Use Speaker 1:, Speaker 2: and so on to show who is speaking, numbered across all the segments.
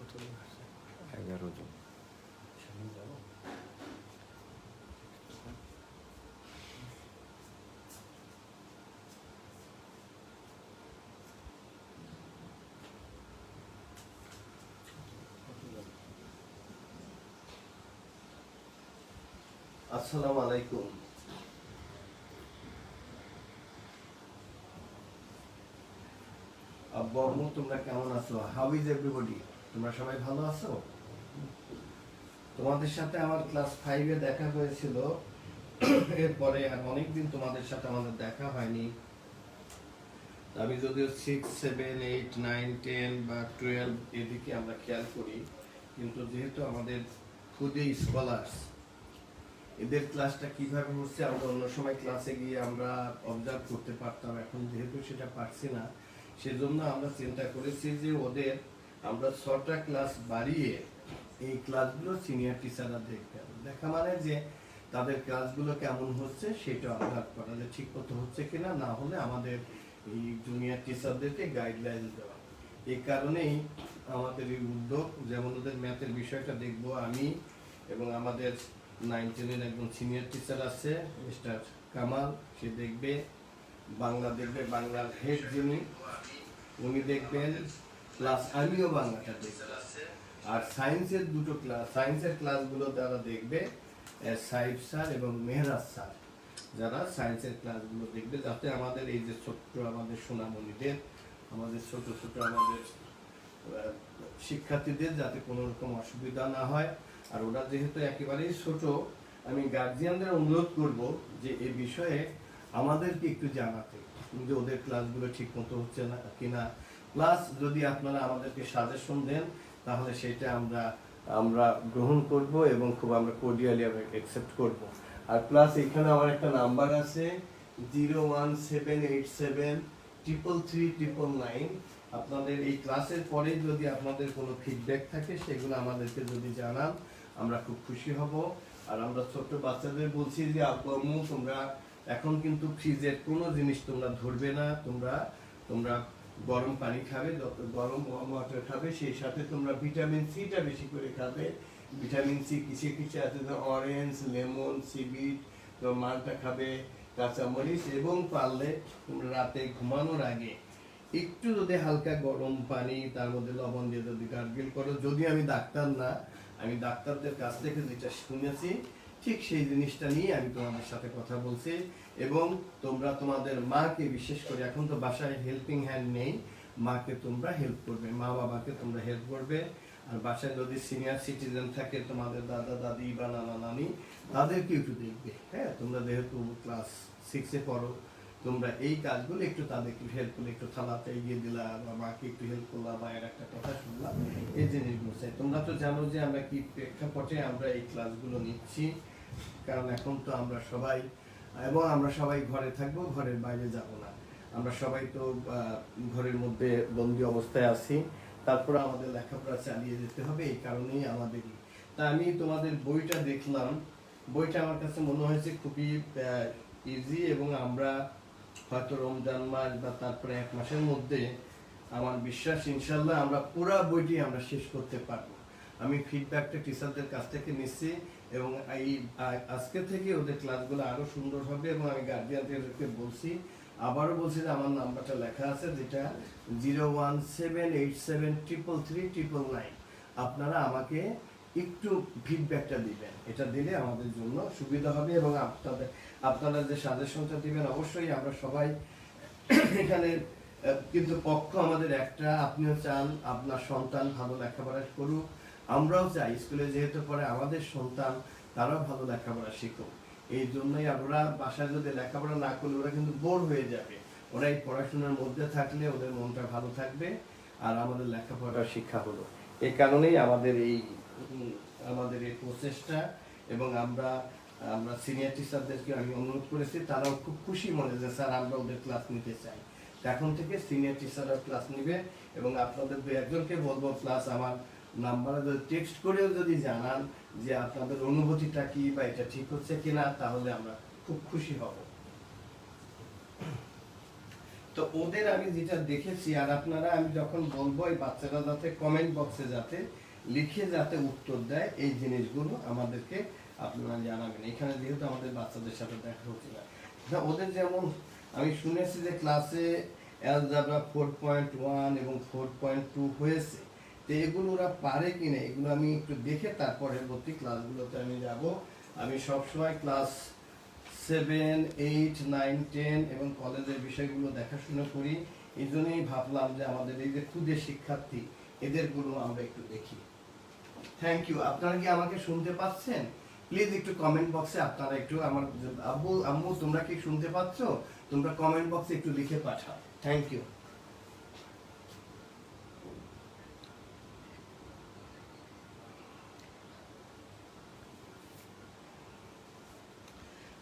Speaker 1: 11 জন।
Speaker 2: আসসালামু আলাইকুম। আব্বু আম্মু তোমরা কেমন আছো? How is everybody? তোমরা সবাই ভালো আছো? তোমাদের সাথে আমার ক্লাস 5 এ দেখা হয়েছিল, এরপরে আর অনেকদিন তোমাদের সাথে আমাদের দেখা হয়নি। আমি যদিও 6, 7, 8, 9, 10 বা 12 এদিকে আমরা খেয়াল করি, কিন্তু যেহেতু আমাদের খুদে স্কলার্স, এদের ক্লাসটা কিভাবে হচ্ছে আমরা অন্য সময় ক্লাসে গিয়ে আমরা অবজার্ভ করতে পারতাম, এখন যেহেতু সেটা পারছি না, সেজন্য আমরা চিন্তা করেছি যে ওদের আমরা 6টা ক্লাস বাড়িয়ে এই ক্লাসগুলো সিনিয়র টিচাররা দেখবেন। দেখা মানে যে তাদের ক্লাসগুলো কেমন হচ্ছে সেটা অবজার্ভ করা, যে ঠিক মতো হচ্ছে কিনা, না হলে আমাদের এই জুনিয়র টিচারদেরকে গাইডলাইন দেওয়া। এই কারণেই আমাদের এই উদ্যোগ। যেমন ওদের ম্যাথের বিষয়টা দেখবো আমি এবং আমাদের 9, 10 একজন সিনিয়র টিচার আছে মিস্টার কামাল, সে দেখবে। বাংলা দেখবে, বাংলার হেড যিনি উনি দেখবেন, প্লাস আমিও বাংলাটা দেখব। আর সায়েন্সের দুটো ক্লাস, সায়েন্সের ক্লাসগুলো তারা দেখবে সাইফ স্যার এবং মেহরাজ স্যার, যারা সায়েন্সের ক্লাসগুলো দেখবে, যাতে আমাদের এই যে ছোট্ট আমাদের সোনামণিদের, আমাদের ছোট ছোট আমাদের শিক্ষার্থীদের যাতে কোনো রকম অসুবিধা না হয়। আর ওরা যেহেতু একেবারেই ছোট, আমি গার্জিয়ানদের অনুরোধ করব যে এই বিষয়ে আমাদেরকে একটু জানাতে, যে ওদের ক্লাসগুলো ঠিক মতো হচ্ছে না কিনা। প্লাস যদি আপনারা আমাদেরকে সাজেশন দেন, তাহলে সেটা আমরা গ্রহণ করব এবং খুব আমরা কোর্ডিয়ালি আমরা অ্যাকসেপ্ট করব। আর প্লাস এখানে আমার একটা নাম্বার আছে 01787333999। আপনাদের এই ক্লাসের পরে যদি আপনাদের কোনো ফিডব্যাক থাকে, সেগুলো আমাদেরকে যদি জানান, আমরা খুব খুশি হব। আর আমরা ছোট বাচ্চাদের বলছি যে আপু আম্মু তোমরা এখন কিন্তু ফ্রিজের কোনো জিনিস তোমরা ধরবে না, তোমরা গরম পানি খাবে, গরম ওয়াটার খাবে, সেই সাথে তোমরা ভিটামিন সিটা বেশি করে খাবে। ভিটামিন সি কিসে কিসে আছে? অরেঞ্জ, লেমন, সিবিট, মালটা খাবে, কাঁচামরিচ, এবং পারলে তোমরা রাতে ঘুমানোর আগে একটু যদি হালকা গরম পানি তার মধ্যে লবণ দিয়ে যদি গার্গেল করো। যদি আমি ডাক্তার না, আমি ডাক্তারদের কাছ থেকে যেটা শুনেছি ঠিক সেই জিনিসটা নিয়ে আমি তোমাদের সাথে কথা বলছি। এবং তোমরা তোমাদের মাকে, বিশেষ করে এখন তো বাসায় হেল্পিং হ্যান্ড নেই, মাকে তোমরা হেল্প করবে, মা বাবাকে তোমরা হেল্প করবে। আর বাসায় যদি সিনিয়র সিটিজেন থাকে, তোমাদের দাদা দাদি বা নানা নানি, তাদেরকে একটু দেখবে। হ্যাঁ, তোমরা যেহেতু ক্লাস 6-এ পড়ো, তোমরা এই কাজগুলো একটু তাদেরকে হেল্প করলে, একটু থালাতে এগিয়ে দিলা বা মাকে একটু হেল্প করলাম বা এর একটা কথা শুনলাম, এই জিনিসগুলো চাই। তোমরা তো জানো যে আমরা কি প্রেক্ষাপটে আমরা এই ক্লাসগুলো নিচ্ছি, কারণ এখন তো আমরা সবাই ঘরে থাকবো, ঘরের বাইরে যাব না। আমরা সবাই তো ঘরের মধ্যে বন্দি অবস্থায় আছি, তারপর আমাদের লেখাপড়া চালিয়ে যেতে হবে। এই কারণেই আমাদেরই। তা আমি তোমাদের বইটা দেখলাম, বইটা আমার কাছে মনে হয়েছে খুবই ইজি, এবং আমরা হয়তো রমজান মাস বা তারপরে 1 মাসের মধ্যে, আমার বিশ্বাস ইনশাল্লাহ আমরা পুরো বইটি আমরা শেষ করতে পারবো। আমি ফিডব্যাকটা টিচারদের কাছ থেকে নিচ্ছি, এবং এই আজকে থেকে ওদের ক্লাসগুলো আরো সুন্দর হবে। এবং আমি গার্জিয়ানদেরকে বলছি, আবারও বলছি যে আমার নাম্বারটা লেখা আছে, যেটা 01787333999। আপনারা আমাকে একটু ফিডব্যাকটা দিবেন, এটা দিলে আমাদের জন্য সুবিধা হবে। এবং আপনারা যে সাজেশনটা দিবেন, অবশ্যই আমরা সবাই এখানে কিন্তু পক্ষ আমাদের একটা, আপনিও চান আপনার সন্তান ভালো লেখাপড়া করুক, আমরাও চাই স্কুলে যেহেতু পরে আমাদের সন্তান তারাও ভালো লেখাপড়া শিখুক। এই জন্যই ওরা বাসায় যদি লেখাপড়া না করলে ওরা কিন্তু বোর হয়ে যাবে। ওরা এই পড়াশোনার মধ্যে থাকলে ওদের মনটা ভালো থাকবে, আর আমাদের লেখাপড়া শিক্ষা হলো। এই কারণেই আমাদের এই প্রচেষ্টা। এবং আমরা সিনিয়র টিচারদেরকে আমি অনুরোধ করেছি, তারাও খুব খুশি মনে যে স্যার আমরা ওদের ক্লাস নিতে চাই। এখন থেকে সিনিয়র টিচাররা ক্লাস নিবে, এবং আপনাদের 2-1জনকে বলবো, প্লাস আমার নাম্বারে যদি টেক্সট করেও যদি জানান যে আপনাদের অনুভূতিটা কি বা এটা ঠিক হচ্ছে কিনা, তাহলে আমরা খুব খুশি হব। তো ওদের আমি যেটা দেখেছি, আর আপনারা আমি যখন বলবো এই বাচ্চারা যাতে কমেন্ট বক্সে যাতে লিখে যাতে উত্তর দেয়, এই জিনিসগুলো আমাদেরকে আপনারা জানাবেন। এখানে যেহেতু আমাদের বাচ্চাদের সাথে দেখা হচ্ছে না, ওদের যেমন আমি শুনেছি যে ক্লাসে অ্যালজেব্রা 4.1 এবং 4.2 হয়েছে, তো এগুলো ওরা পারে কিনা এগুলো আমি একটু দেখে তারপরে পরবর্তী ক্লাসগুলোতে আমি যাব। আমি সবসময় ক্লাস 7, 8, 9, 10 এবং কলেজের বিষয়গুলো দেখাশোনা করি। এই জন্যই ভাবলাম যে আমাদের এই যে ক্ষুদে শিক্ষার্থী এদেরগুলো আমরা একটু দেখি। Thank you. আপনারা কি আমাকে শুনতে পাচ্ছেন? প্লিজ একটু কমেন্ট বক্সে আপনারা একটু আমার আব্বু আম্মু তোমরা কি শুনতে পাচ্ছ? তোমরা কমেন্ট বক্সে একটু লিখে পাঠাও। Thank you.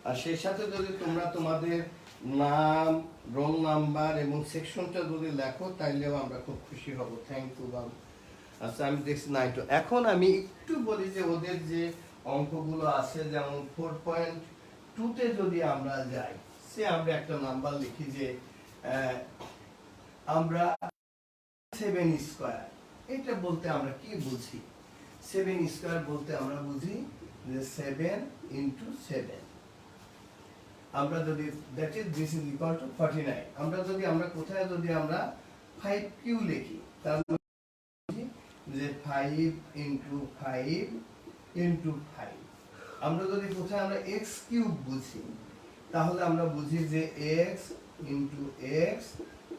Speaker 2: আর সেই সাথে যদি তোমরা তোমাদের নাম, রোল নাম্বার এবং সেকশনটা যদি লেখো তাইলেও আমরা খুব খুশি হব। থ্যাংক ইউ বাবু। আচ্ছা আমি দেখছি না একটু, এখন আমি একটু বলি যে ওদের যে অঙ্কগুলো আছে, যেমন 4.2 তে যদি আমরা যাই, সে আমরা একটা নাম্বার লিখি যে আমরা 7 স্কয়ার, এটা বলতে আমরা কি বুঝি? 7 স্কয়ার বলতে আমরা বুঝি যে 7 × 7। আমরা যদি that is this is equal two 49, আমরা যদি আমরা কোথায় যদি আমরা 5q লিখি তাহলে যে 5 × 5 × 5, আমরা যদি কোথায় আমরা x³ বুঝি তাহলে আমরা বুঝি যে x × x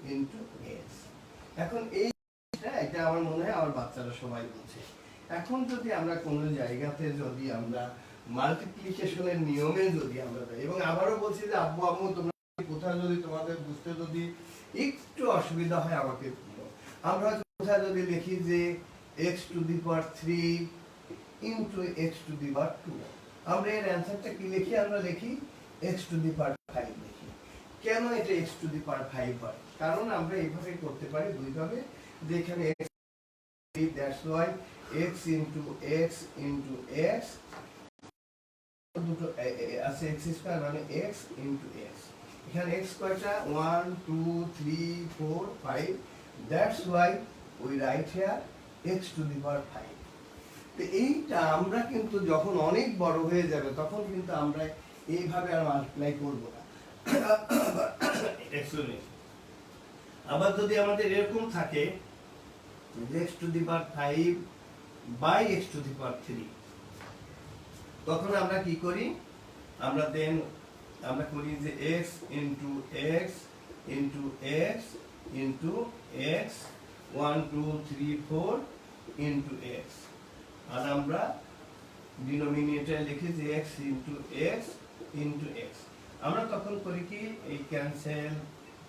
Speaker 2: × x। এখন এটা আমার মনে হয় আমার বাচ্চারা সবাই বুঝে। এখন যদি আমরা কোনো জায়গাতে যদি আমরা মাল্টিপ্লিকেশনের নিয়মে যদি আমরা যাই, এবং আবারও বলছি যে আব্বু আম্মু তোমরা কোথায় যদি তোমাদের বুঝতে যদি একটু অসুবিধা হয় আমাকে বলো। আমরা কোথায় যদি লিখি যে x³ × x², আমরা এর অ্যানসারটা কি লিখি? আমরা লিখি x⁵ লিখি। কেন এটা x⁵ হয়? কারণ আমরা এইভাবে করতে পারি দুইভাবে, যে এখানে x, that's why x × x × x দুটো আছে, x² মানে x × x। এখানে x কয়টা? 1 2 3 4 5, that's why we write here x⁵। তো এইটা আমরা কিন্তু যখন অনেক বড় হয়ে যাবে তখন কিন্তু আমরা এইভাবে আর মাল্টিপ্লাই করব না। আবার যদি আমাদের এরকম থাকে x⁵/x⁵, তখন আমরা কি করি? আমরা করি যে x × x × x × x 1 2 3 4 × x, আর আমরা ডিনোমিনেটর লিখি যে x × x × x। আমরা তখন করি কি? এই ক্যান্সেল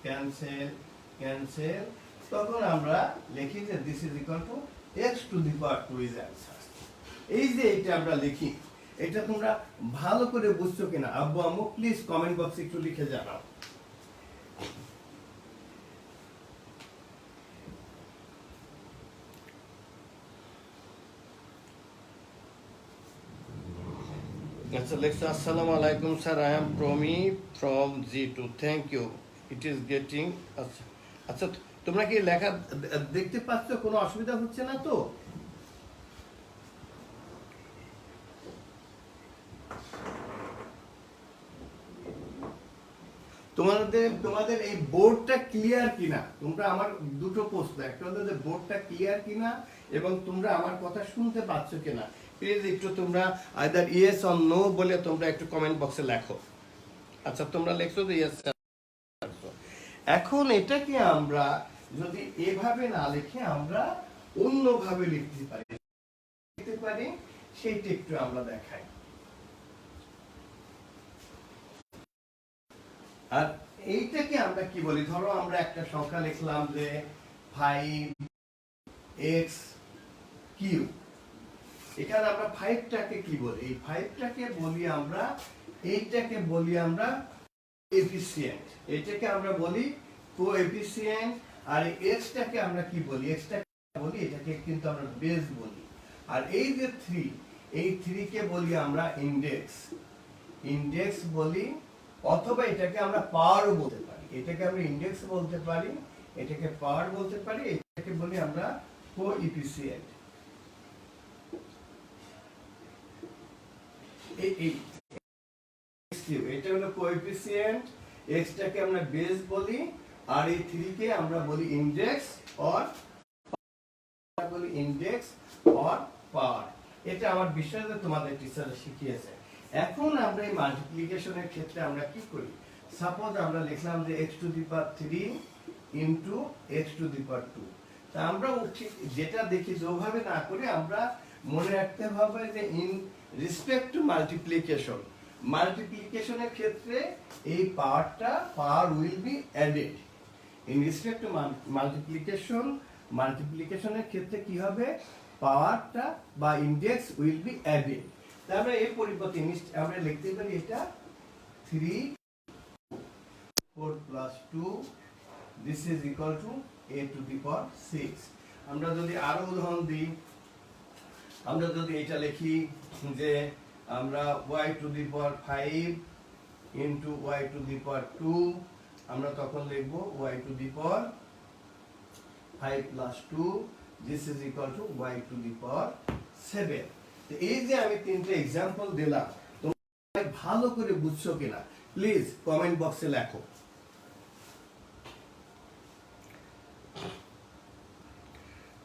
Speaker 2: ক্যান্সেল ক্যান্সেল, তখন আমরা লিখি যে this is equal two x⁵ is answer. এই যে এটা আমরা লিখি, এটা তোমরা ভালো করে বুঝছো কিনা আব্বু আম্মু প্লিজ কমেন্ট বক্সে একটু লিখে জানাও। আচ্ছা লেখা, আসসালামু আলাইকুম sir, I am Promi from G2, thank you, it is getting. আচ্ছা আচ্ছা, তোমরা কি লেখা দেখতে পাচ্ছ? কোনো অসুবিধা হচ্ছে না তো? তোমাদের এই বোর্ডটা ক্লিয়ার কিনা? তোমরা আমার দুটো প্রশ্ন, একটা হলো যে বোর্ডটা ক্লিয়ার কিনা এবং তোমরা আমার কথা শুনতে পাচ্ছ কিনা। প্লিজ একটু তোমরা আইদার ইয়েস অর নো বলে তোমরা একটু কমেন্ট বক্সে লেখো। আচ্ছা তোমরা লিখছো যে ইয়েস। এখন এটাকে আমরা যদি এভাবে না লিখে আমরা অন্যভাবে লিখতে পারি, সেইটা একটু আমরা দেখাই। আর এইটাকে আমরা কি বলি? ধরো আমরা একটা সংখ্যা লিখলাম যে 5x³। এখানে আমরা 5টাকে কি বলি? এই 5টাকে বলি আমরা, এইটাকে বলি আমরা কোএফিসিয়েন্ট, এটাকে আমরা বলি কোএফিসিয়েন্ট। আর এক্সটাকে আমরা কি বলি? এক্সটাকে বলি, এটাকে কিন্তু আমরা বেস বলি। আর এই যে 3, এই 3কে বলি আমরা ইনডেক্স বলি, অথবা এটাকে আমরা পাওয়ারও বলতে পারি। এটাকে আমরা ইন্ডেক্স বলতে পারি, এটাকে পাওয়ার বলতে পারি, এটাকে বলি আমরা কোএফিসিয়েন্ট। এটা হলো কোএফিসিয়েন্ট, এক্সটাকে আমরা বেস বলি, আর এই 3 কে আমরা বলি ইন্ডেক্স অর পাওয়ার। এটা আমার বিশ্বাস যে তোমাদের টিচার শিখিয়েছে। এখন আমরা এই মাল্টিপ্লিকেশনের ক্ষেত্রে আমরা কি করি? সাপোজ আমরা লিখলাম যে x to the power 3 into x to the power 2। তা আমরা ঠিক যেটা দেখি যেভাবে না করে আমরা মনে রাখতে হবে যে ইন রেসপেক্ট টু মাল্টিপ্লিকেশনের ক্ষেত্রে এই power will be added. In respect to মাল্টিপ্লিকেশনের ক্ষেত্রে কি হবে? পাওয়ারটা বা ইন্ডেক্স উইল বি অ্যাডেড। তাহলে এই পরিবর্তে আমরা লিখতে পারি এটা 3 4 plus 2 this is equal to a to the power 6। আমরা যদি আরো উদাহরণ দিই, আমরা যদি এটা লিখি যে আমরা y to the power 5 into y to the power 2, আমরা তখন লিখব y to the power 5 plus 2 this is equal to y to the power 7। তো এই যে আমি তিনটে एग्जांपल দিলাম, তোমরা ভালো করে বুঝছো কিনা প্লিজ কমেন্ট বক্সে লেখো।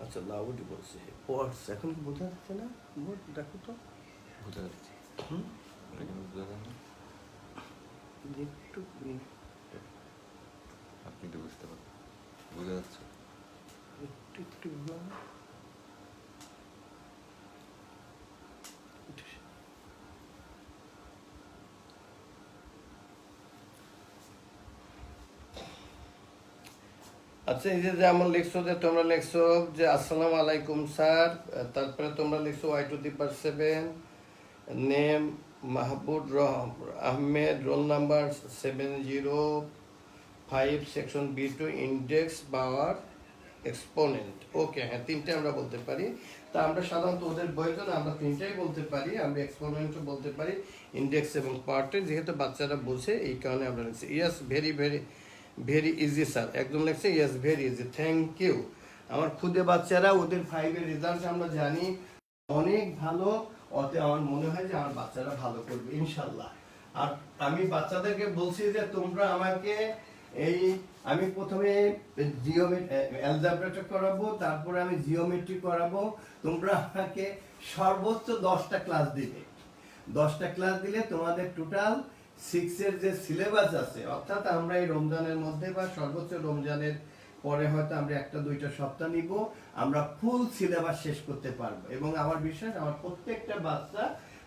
Speaker 2: আচ্ছা লাউড বলছে ওয়ার্ডস এখন কি বোঝা যাচ্ছে না? বোর্ড দেখো তো
Speaker 1: বোঝা যাচ্ছে।
Speaker 2: একটু
Speaker 1: আপনি তো বুঝতে পারবেন, বোঝা যাচ্ছে।
Speaker 2: একটু আচ্ছা, এই যে যেমন লিখছো যে তোমরা লিখছো যে আসসালামু আলাইকুম স্যার, তারপরে তোমরা লিখছো y to the power 7, name Mahbub Ahmed, roll number 705, section B2, index power exponent. Okay, হ্যাঁ তিনটে আমরা বলতে পারি। তা আমরা সাধারণত ওদের বইয়ের জন্য আমরা তিনটাই বলতে পারি, আমরা এক্সপোনেন্টও বলতে পারি, ইন্ডেক্স এবং পাওয়ারটা যেহেতু বাচ্চারা বোঝে এই কারণে আমরা লিখছি। ইয়েস, ভেরি ইজি স্যার, একদম লিখছে yes very easy, thank you. আমার খুদে বাচ্চারা ওদের 5-এর রেজাল্ট আমরা জানি অনেক ভালো, অতে আমার মনে হয় যে আমার বাচ্চারা ভালো করবে ইনশাল্লাহ। আর আমি বাচ্চাদেরকে বলছি যে তোমরা আমাকে আমি প্রথমে অ্যালজেব্রাটা করাবো, তারপরে আমি জিওমেট্রি করাবো। তোমরা আমাকে সর্বোচ্চ 10টা ক্লাস দিবে। 10টা ক্লাস দিলে তোমাদের টোটাল 6-এর যে সিলেবাস আছে, অর্থাৎ আমরা এই রমজানের মধ্যে বা সর্বোচ্চ রমজানের পরে হয়তো আমরা 1-2টা সপ্তাহ নিব, আমরা ফুল সিলেবাস শেষ করতে পারবো। এবং আমার বিশ্বাস আমার প্রত্যেকটা বাচ্চা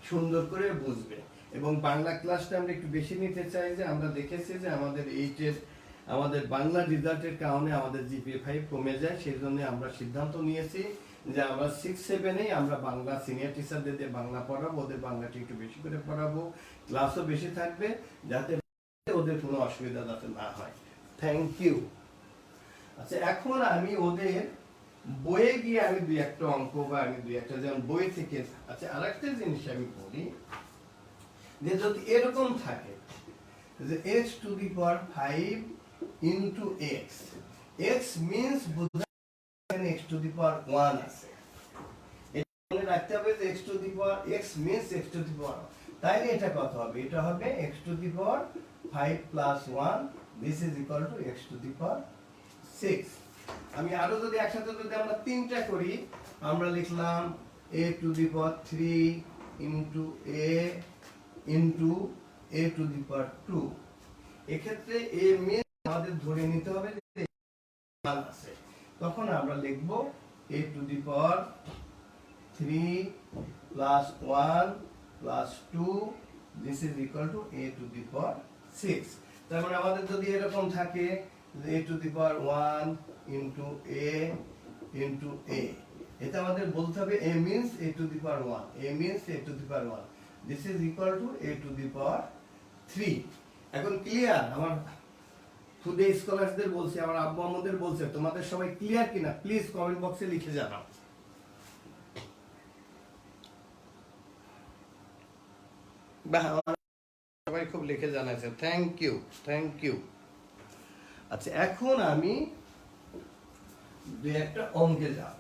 Speaker 2: সুন্দর করে বুঝবে। এবং বাংলা ক্লাসটা আমরা একটু বেশি নিতে চাই, যে আমরা দেখেছি যে আমাদের বাংলা রেজাল্টের কারণে আমাদের জিপিএ 5 কমে যায়। সেই জন্য আমরা সিদ্ধান্ত নিয়েছি যে আমরা 6-7-এই আমরা বাংলা সিনিয়র টিচারদের দিয়ে বাংলা পড়াবো, ওদের বাংলাটা একটু বেশি করে পড়াবো, ক্লাসও বেশি থাকবে, যাতে ওদের কোনো অসুবিধা যাতে না হয়। Thank you. আচ্ছা, এখন আমি ওদের বইয়ে গিয়ে আমি 2-1টা অঙ্ক বা আমি 2-1টা যেমন বই থেকে। আচ্ছা, আরেকটা জিনিস আমি বলি যে যদি এরকম থাকে যে x to the power 5 into x, x means x to the power 1 আছে। এটা মনে রাখতে হবে যে x to the power x means x to the power, তাইলে এটা কত হবে? এটা হবে x to the power 5 plus 1 this is equal to x to the power 6। আমি আরো যদি একসাথে যদি আমরা 3টা করি, আমরা লিখলাম a to the power 3 into a to the power 2। এক্ষেত্রে a মিন আমাদের ধরে নিতে হবে যে 1 আছে, তখন আমরা লিখব a to the power 3 plus 1 plus 2 this is equal to a to the power 6। তার মানে আমাদের যদি এরকম থাকে যে a to the power 1 into a into a, এটা আমাদের বলতে হবে a means a to the power 1, a means a to the power 1, this is equal to a to the power 3। এখন ক্লিয়ার? আমার খুদে স্কলারদের বলছি, আমার আব্বু আম্মুদের বলছে, তোমাদের সবাই ক্লিয়ার কিনা প্লিজ কমেন্ট বক্সে লিখে জানাও। বাহ, সবাই খুব লিখে জানাইছে, থ্যাংক ইউ। আচ্ছা, এখন আমি দুই একটা অঙ্কে যাব।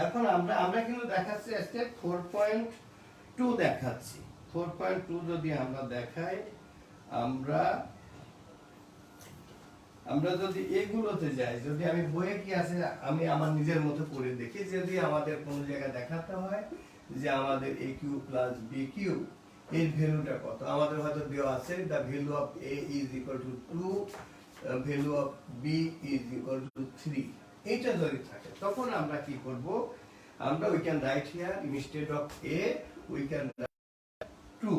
Speaker 2: এখন আমরা কিন্তু দেখাচ্ছি আজকে 4.2 দেখাচ্ছি। 4.2 যদি আমরা দেখাই, আমরা যদি এগুলোতে যাই, যদি আমি বইয়ে কি আছে আমি আমার নিজের মতো করে দেখি, যদি আমাদের কোন জায়গায় দেখাতে হয় যে আমাদের a cube plus b cube এর ভ্যালুটা কত, আমাদের হয়তো দেওয়া আছে the value of a is equal to 2, value of b is equal to 3, এটা যদি থাকে তখন আমরা কি করব, আমরা we can write here instead of a we can write 2,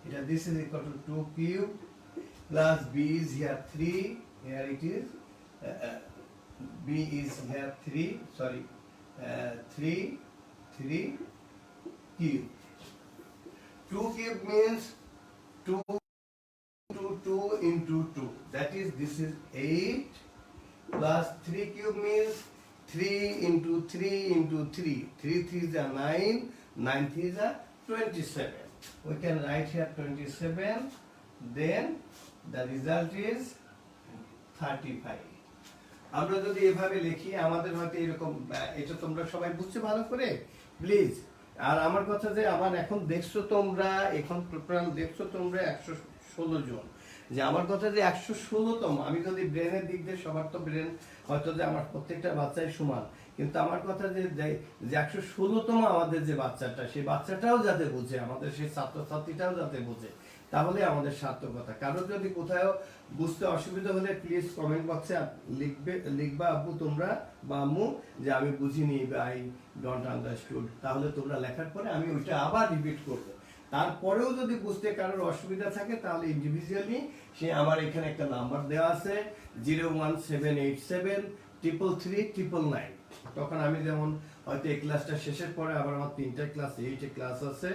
Speaker 2: এটা this is equal to 2 cube plus b is here 3, here it is b is here 3, sorry 3 cube. 2 cube means 2 into 2, that is this is 8, plus 3 cube means 3 into 3 into 3, 3 3s are 9, 9 3s are 27. We can write here 27, then the result is 35. আমরা যদি এভাবে লিখি আমাদের হয়তো এরকম, এটা তোমরা সবাই বুঝছো ভালো করে প্লিজ। আর আমার কথা যে আমার এখন দেখছো তোমরা, এখন টোটাল দেখছো তোমরা 116 জন, যে আমার কথা যে 116তম, আমি যদি ব্রেনের দিক দিয়ে সবার তো ব্রেন হয়তো যে আমার প্রত্যেকটা বাচ্চাই সমান, কিন্তু আমার কথা যে 116তম আমাদের যে বাচ্চাটা, সেই বাচ্চাটাও যাতে বুঝে, আমাদের সেই ছাত্রছাত্রীটাও যাতে বুঝে, তাহলে আমাদের সার্থকতা। কারো যদি কোথাও বুঝতে অসুবিধা হলে প্লিজ কমেন্ট বক্সে লিখবা আব্বু তোমরা বা আম্মু যে আমি বুঝিনি বা আই ডোন্ট আন্ডারস্টুড, তাহলে তোমরা লেখার পরে আমি ওইটা আবার রিপিট করব। তারপরেও যদি বুঝতে কারোর অসুবিধা থাকে তাহলে ইন্ডিভিজুয়ালি সে আমার এখানে একটা নাম্বার দেওয়া আছে 01787 333 তখন আমি যেমন হয়তো এই ক্লাসটা শেষের পরে আবার আমার 3টা ক্লাস 8 ক্লাস আছে,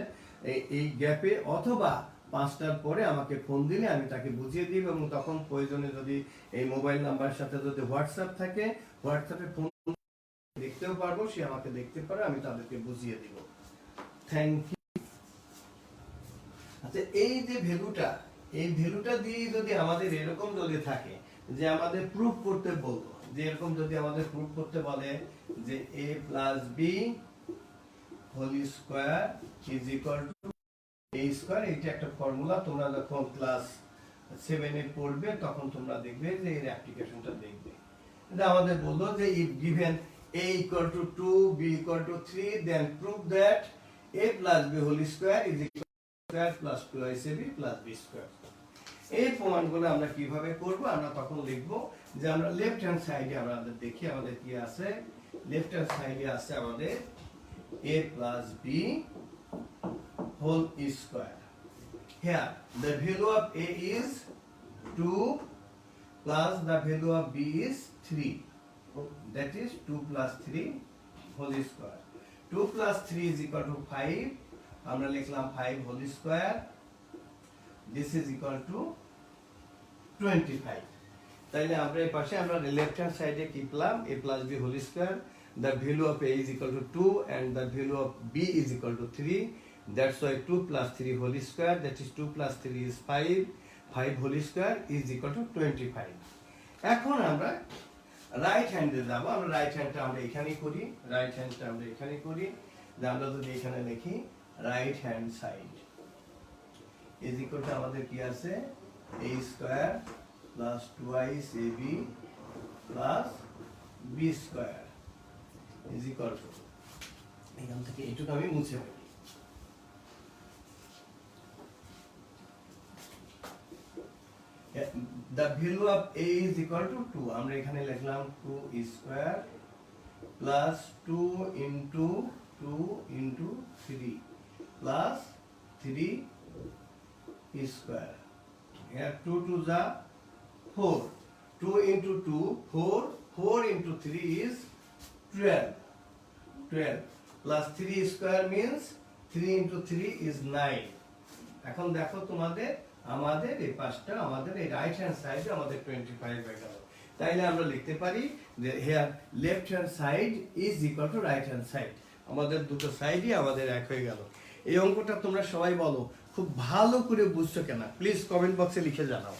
Speaker 2: এই গ্যাপে অথবা 5টার পরে আমাকে ফোন দিলে আমি তাকে বুঝিয়ে দিব, এবং তখন প্রয়োজনে যদি এই মোবাইল নাম্বারের সাথে যদি হোয়াটসঅ্যাপ থাকে, হোয়াটসঅ্যাপে ফোন দেখতেও পারবো, সে আমাকে দেখতে পারে, আমি তাদেরকে বুঝিয়ে দিব। Thank you. আচ্ছা, এই যে ভ্যালুটা, এই ভ্যালুটা দিয়ে যদি আমাদের এরকম যদি থাকে যে আমাদের প্রুফ করতে বলবো, যে এরকম যদি আমাদের প্রুফ করতে বলে যে a plus B whole square is equal to a square, এটা একটা ফর্মুলা, তোমরা যখন ক্লাস 7 এ পড়বে তখন তোমরা দেখবে যে এর অ্যাপ্লিকেশনটা দেখবে। এটা আমাদের বললো যে if given a equal to 2, b equal to 3, then prove that a plus b whole square is equal to square plus 2ab plus b square. এই প্রমাণগুলো আমরা কিভাবে করব, আমরা তখন লিখব যে আমরা লেফট হ্যান্ড সাইডে আমরা দেখি আমাদের কি আছে। লেফট হ্যান্ড সাইডে আছে আমাদের a plus b whole square. Here the value of a is 2 plus the value of b is 3, that is 2 plus 3 whole square. 2 plus 3 is equal to 5, আমরা লিখলাম 5 whole square, this is equal to 25. তাইলে আমরা এই পাশে আমরা left hand সাইডে কি পেলাম, a plus b whole square, the value of a is equal to 2 and the value of b is equal to 3, that's why 2 plus 3 whole square, that is 2 plus 3 is 5 whole square is equal to 25. এখন আমরা right হ্যান্ডে যাব, আমরা right হ্যান্ডটা আমরা এখানেই করি, right হ্যান্ডটা আমরা এখানেই করি, যে আমরা যদি এখানে লিখি right hand side is equal two আমাদের কি আছে a square plus 2ac plus b square is equal two, এখান থেকে এইটুকু আমি মুছে ফেলি। The value of a is equal to 2, আমরা এখানে লিখলাম 2 square plus 2 into 3 plus 3 square. Here 2 to the 4. 2 into 2 4. 4 into 3 is 12 plus 3 square means 3 into 3 is 9. এখন দেখো তোমাদের আমাদের এই পাশটা আমাদের এই রাইট হ্যান্ড সাইডে আমাদের 25 হয়ে গেল। তাইলে আমরা লিখতে পারি যে here left hand side is equal to right hand side, আমাদের দুটো সাইডই আমাদের এক হয়ে গেল। এই অঙ্কটা তোমরা সবাই বলো খুব ভালো করে বুঝছো কিনা, প্লিজ কমেন্ট বক্সে লিখে জানাও।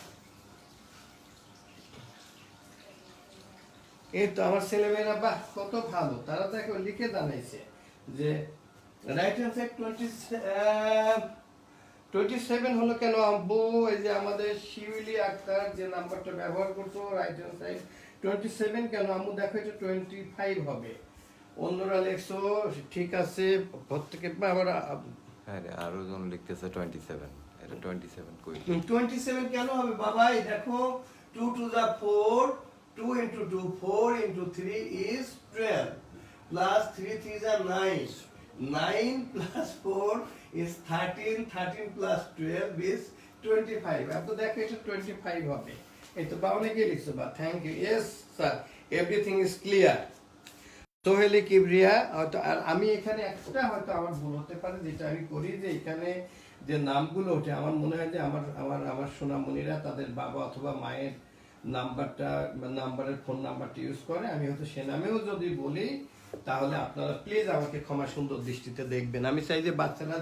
Speaker 2: এই তো আমার ছেলেমেয়েরা বাহ কত ভালো, তারা তো এখন লিখে জানাইছে যে রাইট হ্যান্ড সাইড 27 হলো কেন আব্বু? এই যে আমাদের শিউলি আক্তার যে নাম্বারটা ব্যবহার করতো রাইট হ্যান্ড সাইড 27 কেন আম্মু? দেখো এটা 25 হবে। অন্যরা লেখছো ঠিক আছে, প্রত্যেকে আবার
Speaker 1: হ্যাঁ রে, আরো জন লিখতেছে 27, এটা 27 কই?
Speaker 2: 27 কেন হবে বাবা? এই দেখো 2 to the 4, 2 into 2 4 into 3 is 12 plus 3 3s are 9, 9 plus 4 is 13, 13 plus 12 is 25। अब तो देखो এটা 25 হবে। এই তো বা অনেকে লিখছো বা thank you, yes sir everything is clear. Soheli Kibria হয়তো, আর আমি এখানে একটা হয়তো আমার ভুল হতে পারে, যেটা আমি করি যে এখানে যে নামগুলো ওঠে আমার মনে হয় যে আমার আমার আমার সোনামণিরা তাদের বাবা অথবা মায়ের নাম্বারটা নাম্বারের ফোন নাম্বারটা ইউজ করে, আমি হয়তো সে নামেও যদি বলি তাহলে আপনারা প্লিজ আমাকে ক্ষমা সুন্দর দৃষ্টিতে দেখবেন। আমি চাই যে বাচ্চারা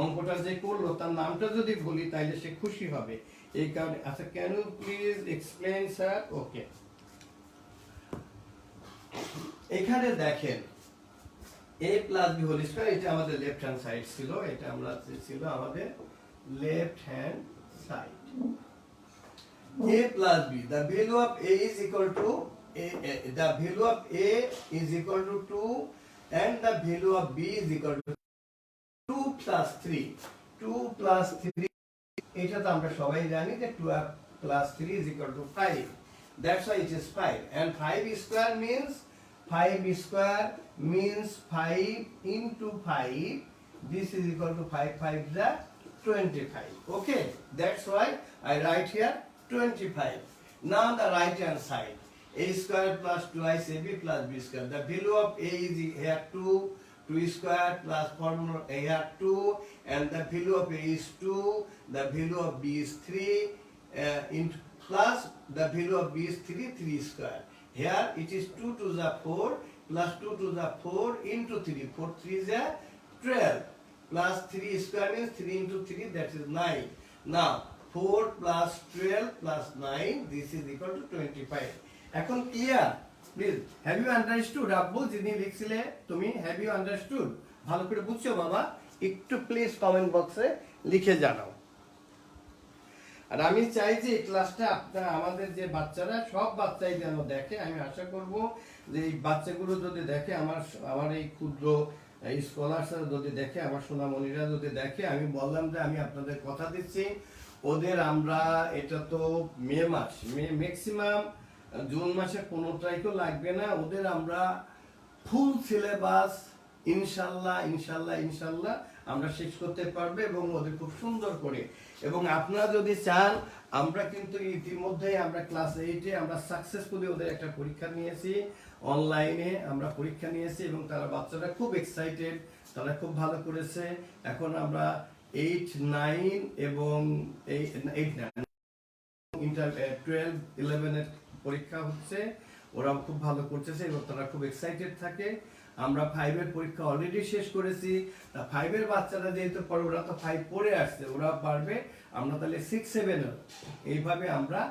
Speaker 2: অঙ্কটা যে করলো তার নামটা যদি বলি তাহলে সে খুশি হবে, এই কারণে। আচ্ছা can you please explain sir? Okay, এখানে দেখেন a plus B whole square, এটা আমাদের লেফট হ্যান্ড সাইড ছিল, এটা আমরা ছিল আমাদের left hand side. a plus b, the value of a is equal to the value of a is equal to 2 and the value of b is equal to 2 plus 3, 2 plus 3, এটা তো আমরা সবাই জানি যে 2 plus 3 is equal to 5, that's why it is 5, and 5 square means 5 into 5, this is equal to 5 5 is 25. Okay, that's why I write here 25. Now the right hand side, a square plus 2ic ab plus b square, the value of a is here 2 square plus formula here 2, and the value of a is 2, the value of b is 3 into plus the value of b is 3 square. Here it is 2 to the 4 plus 2 to the 4 into 3, 4 3 is 12 plus 3 square means 3 into 3, that is 9. Now 4 plus 12 plus 9, this is equal to 25. এখন clear? Please have you understood? আব্বু যিনি লিখছিলে তুমি, have you understood? ভালো করে বুঝছো বাবা? একটু please comment বক্সে লিখে জানাও। আর আমি চাই যে এই ক্লাসটা আপনারা আমাদের যে বাচ্চারা সব বাচ্চাই যেন দেখে। আমি আশা করব যে এই বাচ্চাগুলো যদি দেখে, আমার এই ক্ষুদ্র স্কলাররা যদি দেখে, আমার সোনামণিরা যদি দেখে, আমি বললাম যে আমি আপনাদের কথা দিচ্ছি ওদের আমরা, এটা তো মে মাস, ম্যাক্সিমাম জুন মাসে 15 তারিখও লাগবে না, ওদের আমরা ফুল সিলেবাস ইনশাল্লাহ ইনশাল্লাহ ইনশাল্লাহ আমরা শেষ করতে পারবে, এবং ওদের খুব সুন্দর করে। এবং আপনারা যদি চান, আমরা কিন্তু ইতিমধ্যে আমরা ক্লাস 8-এ আমরা সাকসেসফুলি ওদের একটা পরীক্ষা নিয়েছি, অনলাইনে আমরা পরীক্ষা নিয়েছি, এবং তারা বাচ্চারা খুব এক্সাইটেড, তারা খুব ভালো করেছে। এখন আমরা 8, 9 এবং 8, 9 ইন্টার 12, 11 এর পরীক্ষা হচ্ছে, ওরা খুব ভালো করতেছে এবং তারা খুব এক্সাইটেড থাকে। আমরা 5 এর পরীক্ষা অলরেডি শেষ করেছি, তা 5 এর বাচ্চারা যেহেতু পড়ে, ওরা তো 5 পড়ে আসছে, ওরা পারবে, আমরা তাহলে 6, 7 এইভাবে আমরা।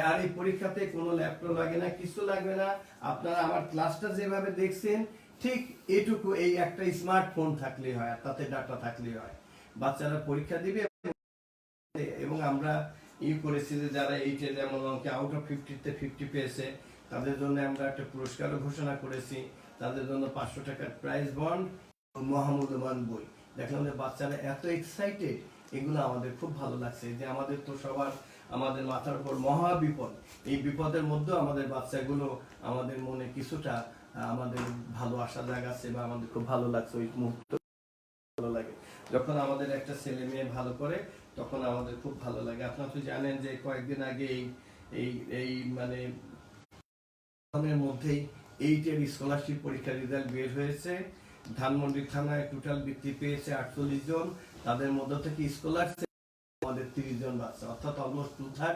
Speaker 2: আর এই পরীক্ষাতে কোনো ল্যাপটপ লাগে না, কিছু লাগবে না, আপনারা আমার ক্লাসটা যেভাবে দেখছেন ঠিক এটুকু, এই একটা স্মার্টফোন থাকলেই হয়, আর তাতে ডাটা থাকলেই হয়, বাচ্চারা পরীক্ষা দিবে। এবং আমরা করেছি যে যারা 8-এ যেমন অঙ্কে আউট অফ 50-তে 50 পেয়েছে, তাদের জন্য আমরা একটা পুরস্কারও ঘোষণা করেছি, তাদের জন্য 500 টাকার প্রাইজ বন্ড, মহামূল্যবান বই। দেখলাম যে বাচ্চারা এত এক্সাইটেড, এগুলো আমাদের খুব ভালো লাগছে যে আমাদের তো সবার, আমাদের মাথার উপর মহা বিপদ, এই বিপদের মধ্যেও আমাদের বাচ্চাগুলো আমাদের মনে কিছুটা আমাদের ভালো আশা জাগাচ্ছে, বা আমাদের খুব ভালো লাগছে ওই মুহূর্তে। ভালো লাগে যখন আমাদের একটা ছেলে মেয়ে ভালো করে, তখন আমাদের খুব ভালো লাগে। আপনারা তো জানেন যে কয়েকদিন আগে এই মানে মধ্যেই 8-এর স্কলারশিপ পরীক্ষার রেজাল্ট বের হয়েছে। ধানমন্ডি থানায় টোটাল বৃত্তি পেয়েছে 48 জন, তাদের মধ্য থেকে স্কলারশিপ আমাদের 30 জন বাচ্চা, অর্থাৎ অলমোস্ট 2/3।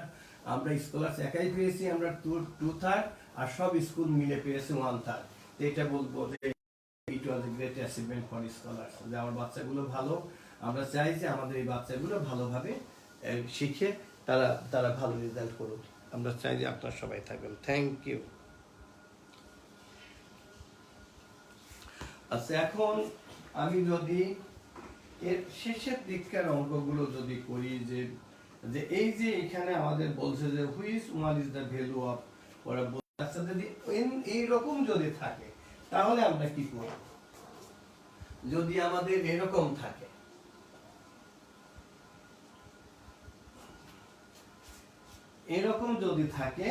Speaker 2: আমরা স্কলারশিপ একাই পেয়েছি, আমরা 2/3, আর সব স্কুল মিলে পেয়েছে 1/3। এটা বলবো যে it was a great achievement for scholars, যে আমার বাচ্চাগুলো ভালো, আমরা চাই যে আমাদের এই বাচ্চাগুলো ভালোভাবে শিখে তারা তারা ভালো রেজাল্ট করুক। আমরা চাই যে আপনারা সবাই থাকবেন। Thank you. আচ্ছা, এখন আমি যদি এর শেষের দিককার অঙ্কগুলো যদি করি, যে যে এই যে এখানে আমাদের বলছে যে which one is the value of, ওরা আচ্ছা যদি এইরকম যদি থাকে তাহলে আমরা কি করব? যদি আমাদের এরকম থাকে, এরকম যদি থাকে,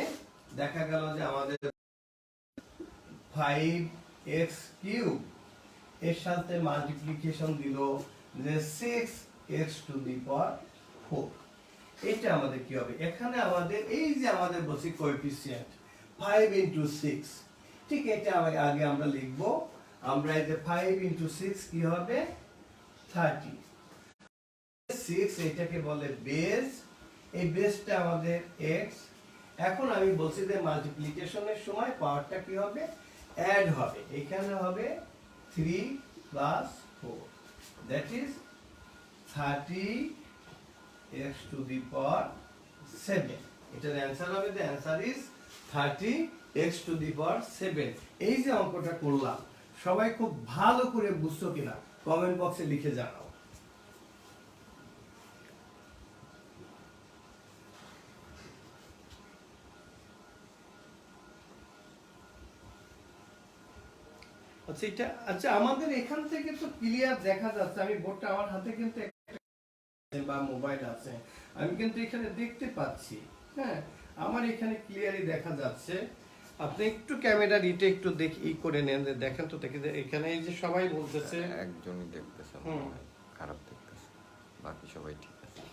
Speaker 2: দেখা গেল যে আমাদের 5x কিউব এর সাথে মাল্টিপ্লিকেশন দিল যে 6x টু দি পাওয়ার 4, এটা আমাদের কি হবে? এখানে আমাদের এই যে আমাদের বলছি কোএফিসিয়েন্ট 5 ইনটু 6, ঠিক এটা আগে আমরা লিখব। আমরা এই যে 5 ইনটু 6 কি হবে? 30। 6 এটাকে বলে বেস, এই বেসটা আমাদের x। এখন আমি বলছি যে মাল্টিপ্লিকেশনের সময় পাওয়ারটা কি হবে? অ্যাড হবে। এখানে হবে 3 plus 4, that is 30x to the power 7। এটার অ্যান্সার হবে, the answer is 30x to the power 7। এই যে অঙ্কটা করলাম, সবাই খুব ভালো করে বুঝছো কিনা কমেন্ট বক্সে লিখে জানাও। আচ্ছা, এটা আচ্ছা আমাদের এখান থেকে তো ক্লিয়ার দেখা যাচ্ছে। আমি বোর্ডটা আমার হাতে কিন্তু বা মোবাইল আছে, আমি কিন্তু এখানে দেখতে পাচ্ছি। হ্যাঁ, আমার এখানে ক্লিয়ারই দেখা যাচ্ছে। আপনি একটু ক্যামেরার ইটা একটু দেখি করে নেন, দেখেন তো, দেখি এখানে এই যে সবাই বলতেছে,
Speaker 1: একজনই দেখতেছে খারাপ দেখতেছে, বাকি সবাই ঠিক আছে।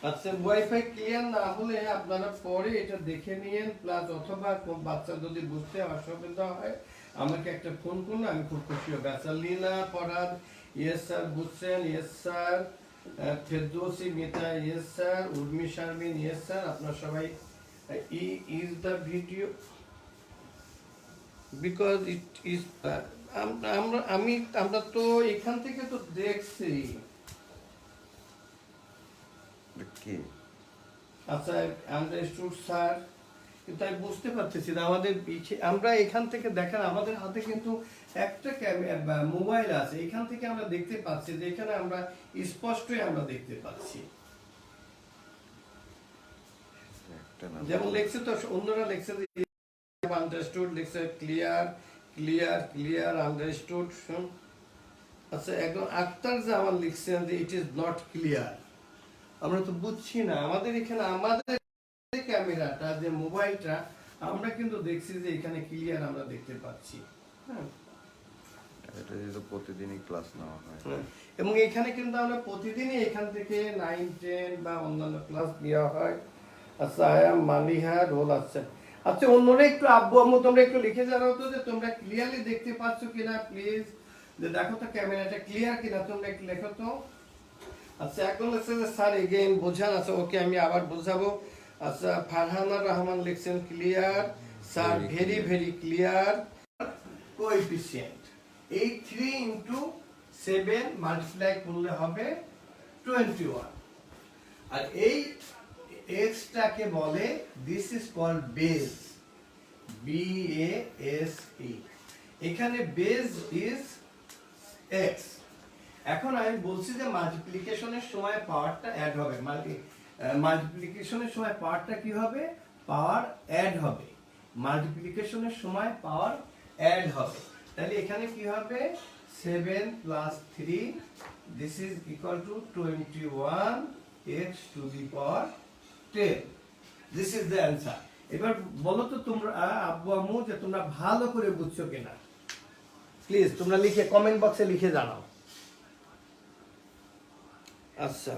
Speaker 2: আচ্ছা, ওয়াইফাই ক্লিয়ার না হলে আপনারা পরে এটা দেখে নিয়েন, প্লাস অথবা বাচ্চা যদি বুঝতে অসুবিধা হয় আমাকে একটা ফোন করুন, আমি খুব খুশি হব। আচ্ছা, লীনা পরাগ, ইয়েস স্যার বুঝছেন, yes sir. Ferdousi Mita, yes sir. Urmi Sharmin, yes sir. আপনারা সবাই is the video because it is, আমরা তো এখান থেকে তো দেখছি।
Speaker 1: কি
Speaker 2: আচ্ছা, আন্ডারস্টুড স্যার, কিন্তু আমি বুঝতে পারতেছি না আমাদের আমরা এখান থেকে দেখেন আমাদের হাতে কিন্তু একটা মোবাইল আছে, এখান থেকে আমরা দেখতে পাচ্ছি যে এখানে আমরা স্পষ্টই আমরা দেখতে পাচ্ছি। যেমন লেখছে তো অন্যরা লেখছে যে আন্ডারস্টুড, লেখছে ক্লিয়ার ক্লিয়ার ক্লিয়ার আন্ডারস্টুড। আচ্ছা, একদম আক্তার যে আমার লিখছেন যে ইট ইজ নট ক্লিয়ার, আমরা তো বুঝছি না। আমাদের এখানে আমাদের ক্যামেরাটা যে মোবাইলটা আমরা কিন্তু দেখছি যে এখানে ক্লিয়ার আমরা দেখতে পাচ্ছি। হ্যাঁ,
Speaker 1: এটা যেহেতু প্রতিদিনই ক্লাস নেওয়া হয়,
Speaker 2: এবং এখানে কিন্তু আমরা প্রতিদিনই এখান থেকে 9, 10 বা অন্যান্য ক্লাস দেওয়া হয়। আচ্ছা, আই এম মালিহা রোল। আচ্ছা আচ্ছা, অন্যরা একটু আব্বু আম্মু তোমরা একটু লিখে জানাও তো যে তোমরা ক্লিয়ারলি দেখতে পাচ্ছ কিনা, প্লিজ। যে দেখো তো ক্যামেরাটা ক্লিয়ার কিনা, তোমরা একটু লেখো তো। আচ্ছা, এখন লিখছে যে স্যার এগেইন বোঝান। আচ্ছা, ওকে, আমি আবার বোঝাবো। আচ্ছা, ফারহানা রহমান লিখছেন clear sir, very very clear. Coefficient এই 3 ইনটু 7 মাল্টিপ্লাই করলে হবে 21, আর এই x টাকে বলে this is called base, b a s e. এখানে বেস ইজ x। এখন আমি বলছি যে মাল্টিপ্লিকেশনের সময় পাওয়ারটা অ্যাড হবে, মাল্টিপ্লিকেশনের সময় পাওয়ারটা কি হবে? পাওয়ার অ্যাড হবে। মাল্টিপ্লিকেশনের সময় পাওয়ার অ্যাড হবে। তাহলে এখানে কি হবে? 7 plus 3, this is equal two 21x two the power 10। This is the answer. এবার বলো তো তোমরা আব্বু আম্মু যে তোমরা ভালো করে বুঝছো কিনা, প্লিজ তোমরা লিখে কমেন্ট বক্সে লিখে জানাও। আচ্ছা,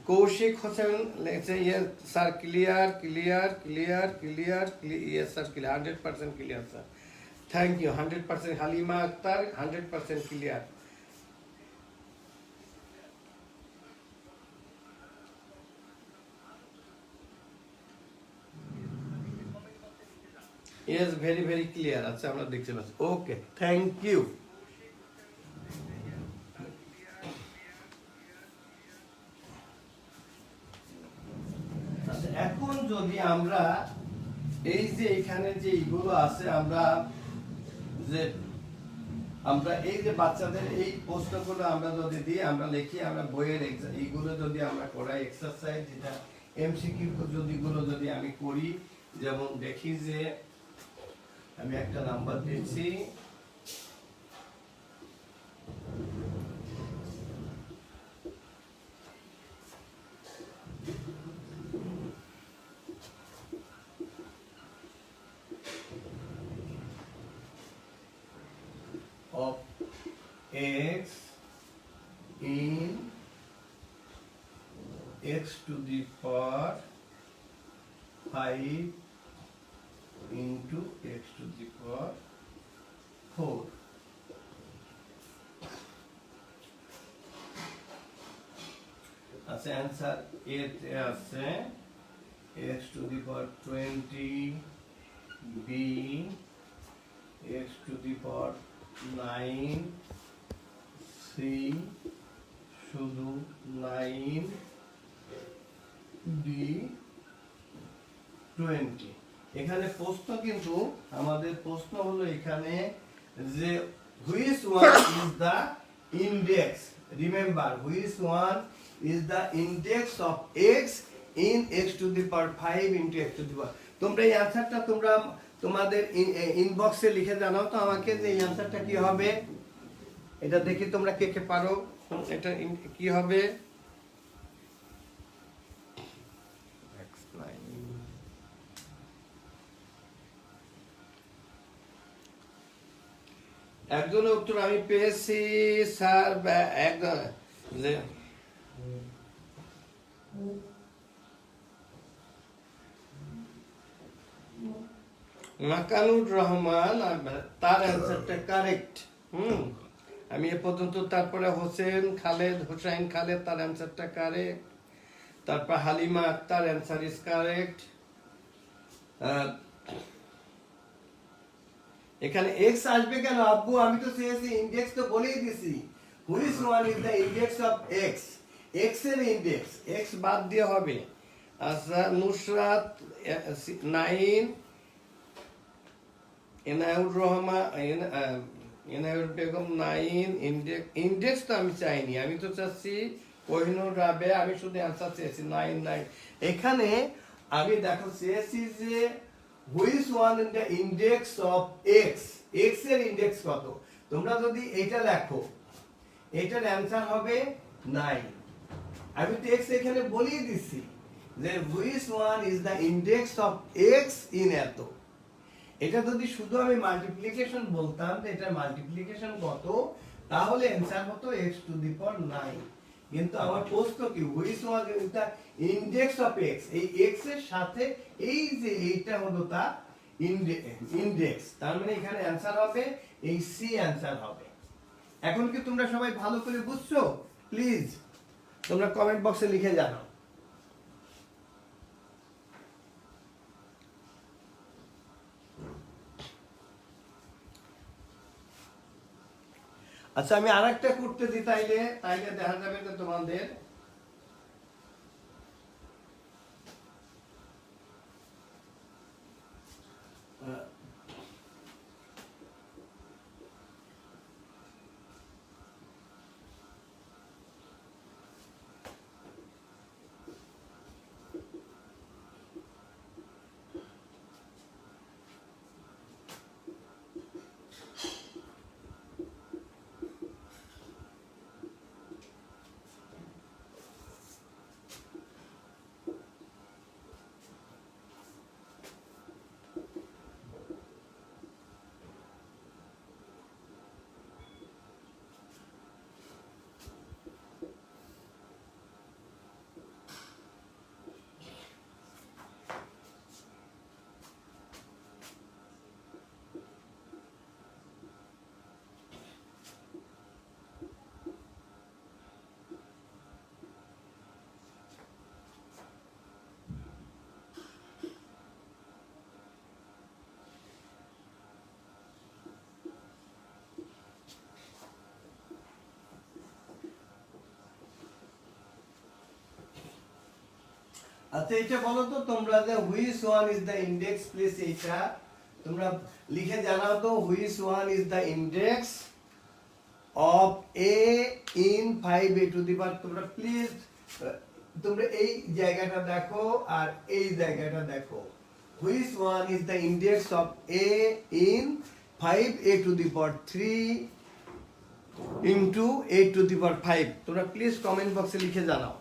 Speaker 2: কৌশিক হোসেন লিখছে yes sir, clear clear clear clear yes sir, clear, 100% clear sir, thank you. 100%। Halima Akter 100% clear. Yes, very very clear. আচ্ছা, আমরা দেখতে পাচ্ছি। Okay, thank you. আচ্ছা, এখন যদি আমরা এই যে এখানে যে এইগুলো আছে, আমরা এই যে বাচ্চাদের এই প্রশ্নগুলো আমরা যদি দিই, আমরা লিখি, আমরা বইয়ের এইগুলো যদি আমরা করাই এক্সারসাইজ, যেটা এমসিকিউ যদি আমি করি, যেমন দেখি যে আমি একটা নাম্বার দিচ্ছি, of x in x to the power 5 into x to the power 4. আচ্ছা, অ্যান্সার এতে আছে x to the power 20, b x to the power 9, c শুধু 9, d 20। এখানে প্রশ্ন কিন্তু আমাদের প্রশ্ন হলো এখানে যে which one is the index, remember which one is the index of x in x to the power 5 into x to the power। তোমরা এই অ্যানসারটা তোমরা তোমাদের ইনবক্সে লিখে জানাও তো আমাকে যে এই অ্যানসারটা কি হবে। এটা দেখি তোমরা কে কে পারো, এটা কি হবে। একজনের উত্তর আমি পেয়েছি স্যার, একজন যে মাকানুর রহমান, তার অ্যান্সারটা কারেক্ট। আমি এ পর্যন্ত, তারপরে হোসেন খালেদ, তার অ্যান্সারটা কারেক্ট। তারপর Halima Akter, answer is correct. এখানে x আসবে কেন আব্বু? আমি তো চেয়েছি ইনডেক্স, তো বলেই দিছি which one is the index of x, x এর ইনডেক্স, x বাদ দিয়ে হবে। আচ্ছা, নুসরাত 9, এনায়ুর রহমান, এনায়ুর বেগম 9, ইনডেক্স তো আমি চাইনি, আমি তো চাচ্ছি কোহিনুর রাবে, আমি শুধু অ্যান্সার চেয়েছি 9। এখানে আমি দেখো চেয়েছি যে which one in the index of x, x এর ইনডেক্স কত। তোমরা যদি এটা লেখো, এটার অ্যান্সার হবে 9। আমি তো x এখানে বলিয়ে দিছি যে which one is the index of x in এত। এটা যদি শুধু আমি মাল্টিপ্লিকেশন বলতাম যে এটার মাল্টিপ্লিকেশন কত, তাহলে অ্যান্সার হতো x to the power 9। কিন্তু আমার প্রশ্ন কি which one is the index of x, এই x এর সাথে এই যে এইটা হলো তার ইনডেক্স, তার মানে এখানে অ্যান্সার হবে এই সি অ্যান্সার হবে। এখন কি তোমরা সবাই ভালো করে বুঝছো? প্লিজ তোমরা কমেন্ট বক্সে লিখে জানাও। আচ্ছা, আমি আরেকটা করতে দিই, তাইলে দেখা যাবে যে তোমাদের আচ্ছা এটা বলো তো তোমরা যে which one is the index please এইটা তোমরা লিখে জানাও তো which one is the index of a in 5a to the power তোমরা প্লিজ তোমরা এই জায়গাটা দেখো আর এই জায়গাটা দেখো which one is the index of a in 5a to the power 3 into 8 to the power 5 তোমরা প্লিজ কমেন্ট বক্সে লিখে জানাও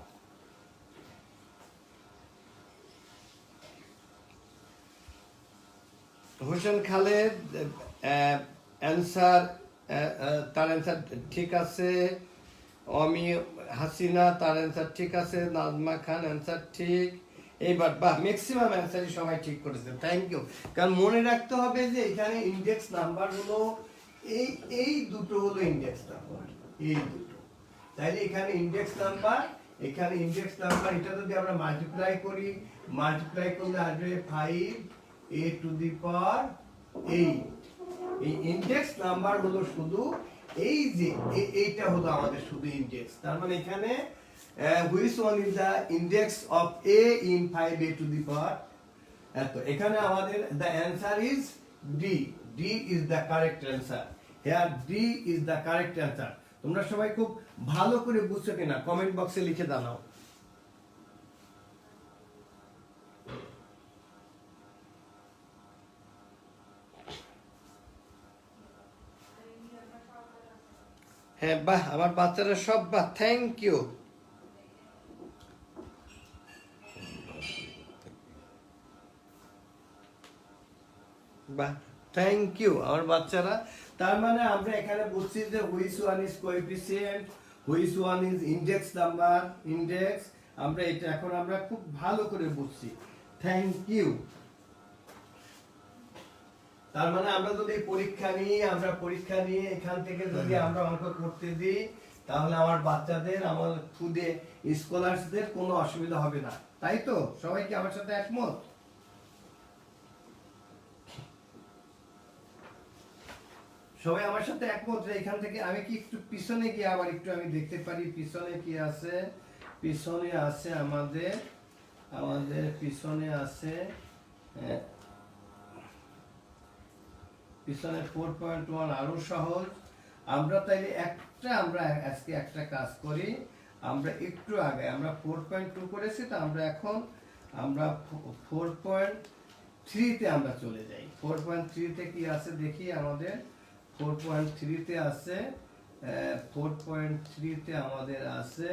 Speaker 2: হোসেন খালেদ অ্যান্সার তার অ্যান্সার ঠিক আছে অমি হাসিনা তার অ্যান্সার ঠিক আছে নাজমা খান অ্যান্সার ঠিক এইবার বাহ ম্যাক্সিমাম অ্যান্সারই সবাই ঠিক করেছে থ্যাংক ইউ কারণ মনে রাখতে হবে যে এখানে ইন্ডেক্স নাম্বার হলো এই দুটো হলো ইন্ডেক্স নাম্বার এই দুটো তাইলে এখানে ইন্ডেক্স নাম্বার এটা যদি আমরা মাল্টিপ্লাই করি মাল্টিপ্লাই করলে আসবে 5a to the power 8 এই ইন্ডেক্স নাম্বার হলো শুধু এই যে এইটা হলো আমাদের শুধু ইন্ডেক্স তার মানে এখানে which one is the index of a in 5a to the power এত এখানে আমাদের the answer is d is the correct answer here d is the correct answer তোমরা সবাই খুব ভালো করে বুঝছো কিনা কমেন্ট বক্সে লিখে জানাও হ্যাঁ বাহ আমার বাচ্চারা সব বাহ থ্যাংক ইউ বাহ থ্যাংক ইউ আমার বাচ্চারা তার মানে আমরা এখানে বুঝছি যে which one is coefficient which one is index number index আমরা এটা এখন আমরা খুব ভালো করে বুঝছি থ্যাংক ইউ তার মানে আমরা যদি পরীক্ষা নিয়ে এখান থেকে যদি আমরা অঙ্ক করতে দিই তাহলে আমার বাচ্চাদের আমার খুদে স্কলারদের কোনো অসুবিধা হবে না তাই তো সবাই কি আমার সাথে একমত সবাই আমার সাথে একমত যে এখান থেকে আমি কি একটু পিছনে গিয়ে আবার একটু আমি দেখতে পারি পিছনে কি আছে পিছনে আছে আমাদের পিছনে আছে পিছনে 4.1 আরো সহজ আমরা তাইলে আমরা আজকে একটা কাজ করি আমরা একটু আগে আমরা 4.2 করেছি তো আমরা এখন আমরা 4.3 তে আমরা চলে যাই 4.3 তে কি আছে দেখি আমাদের 4.3 তে আছে 4.3 তে আমাদের আছে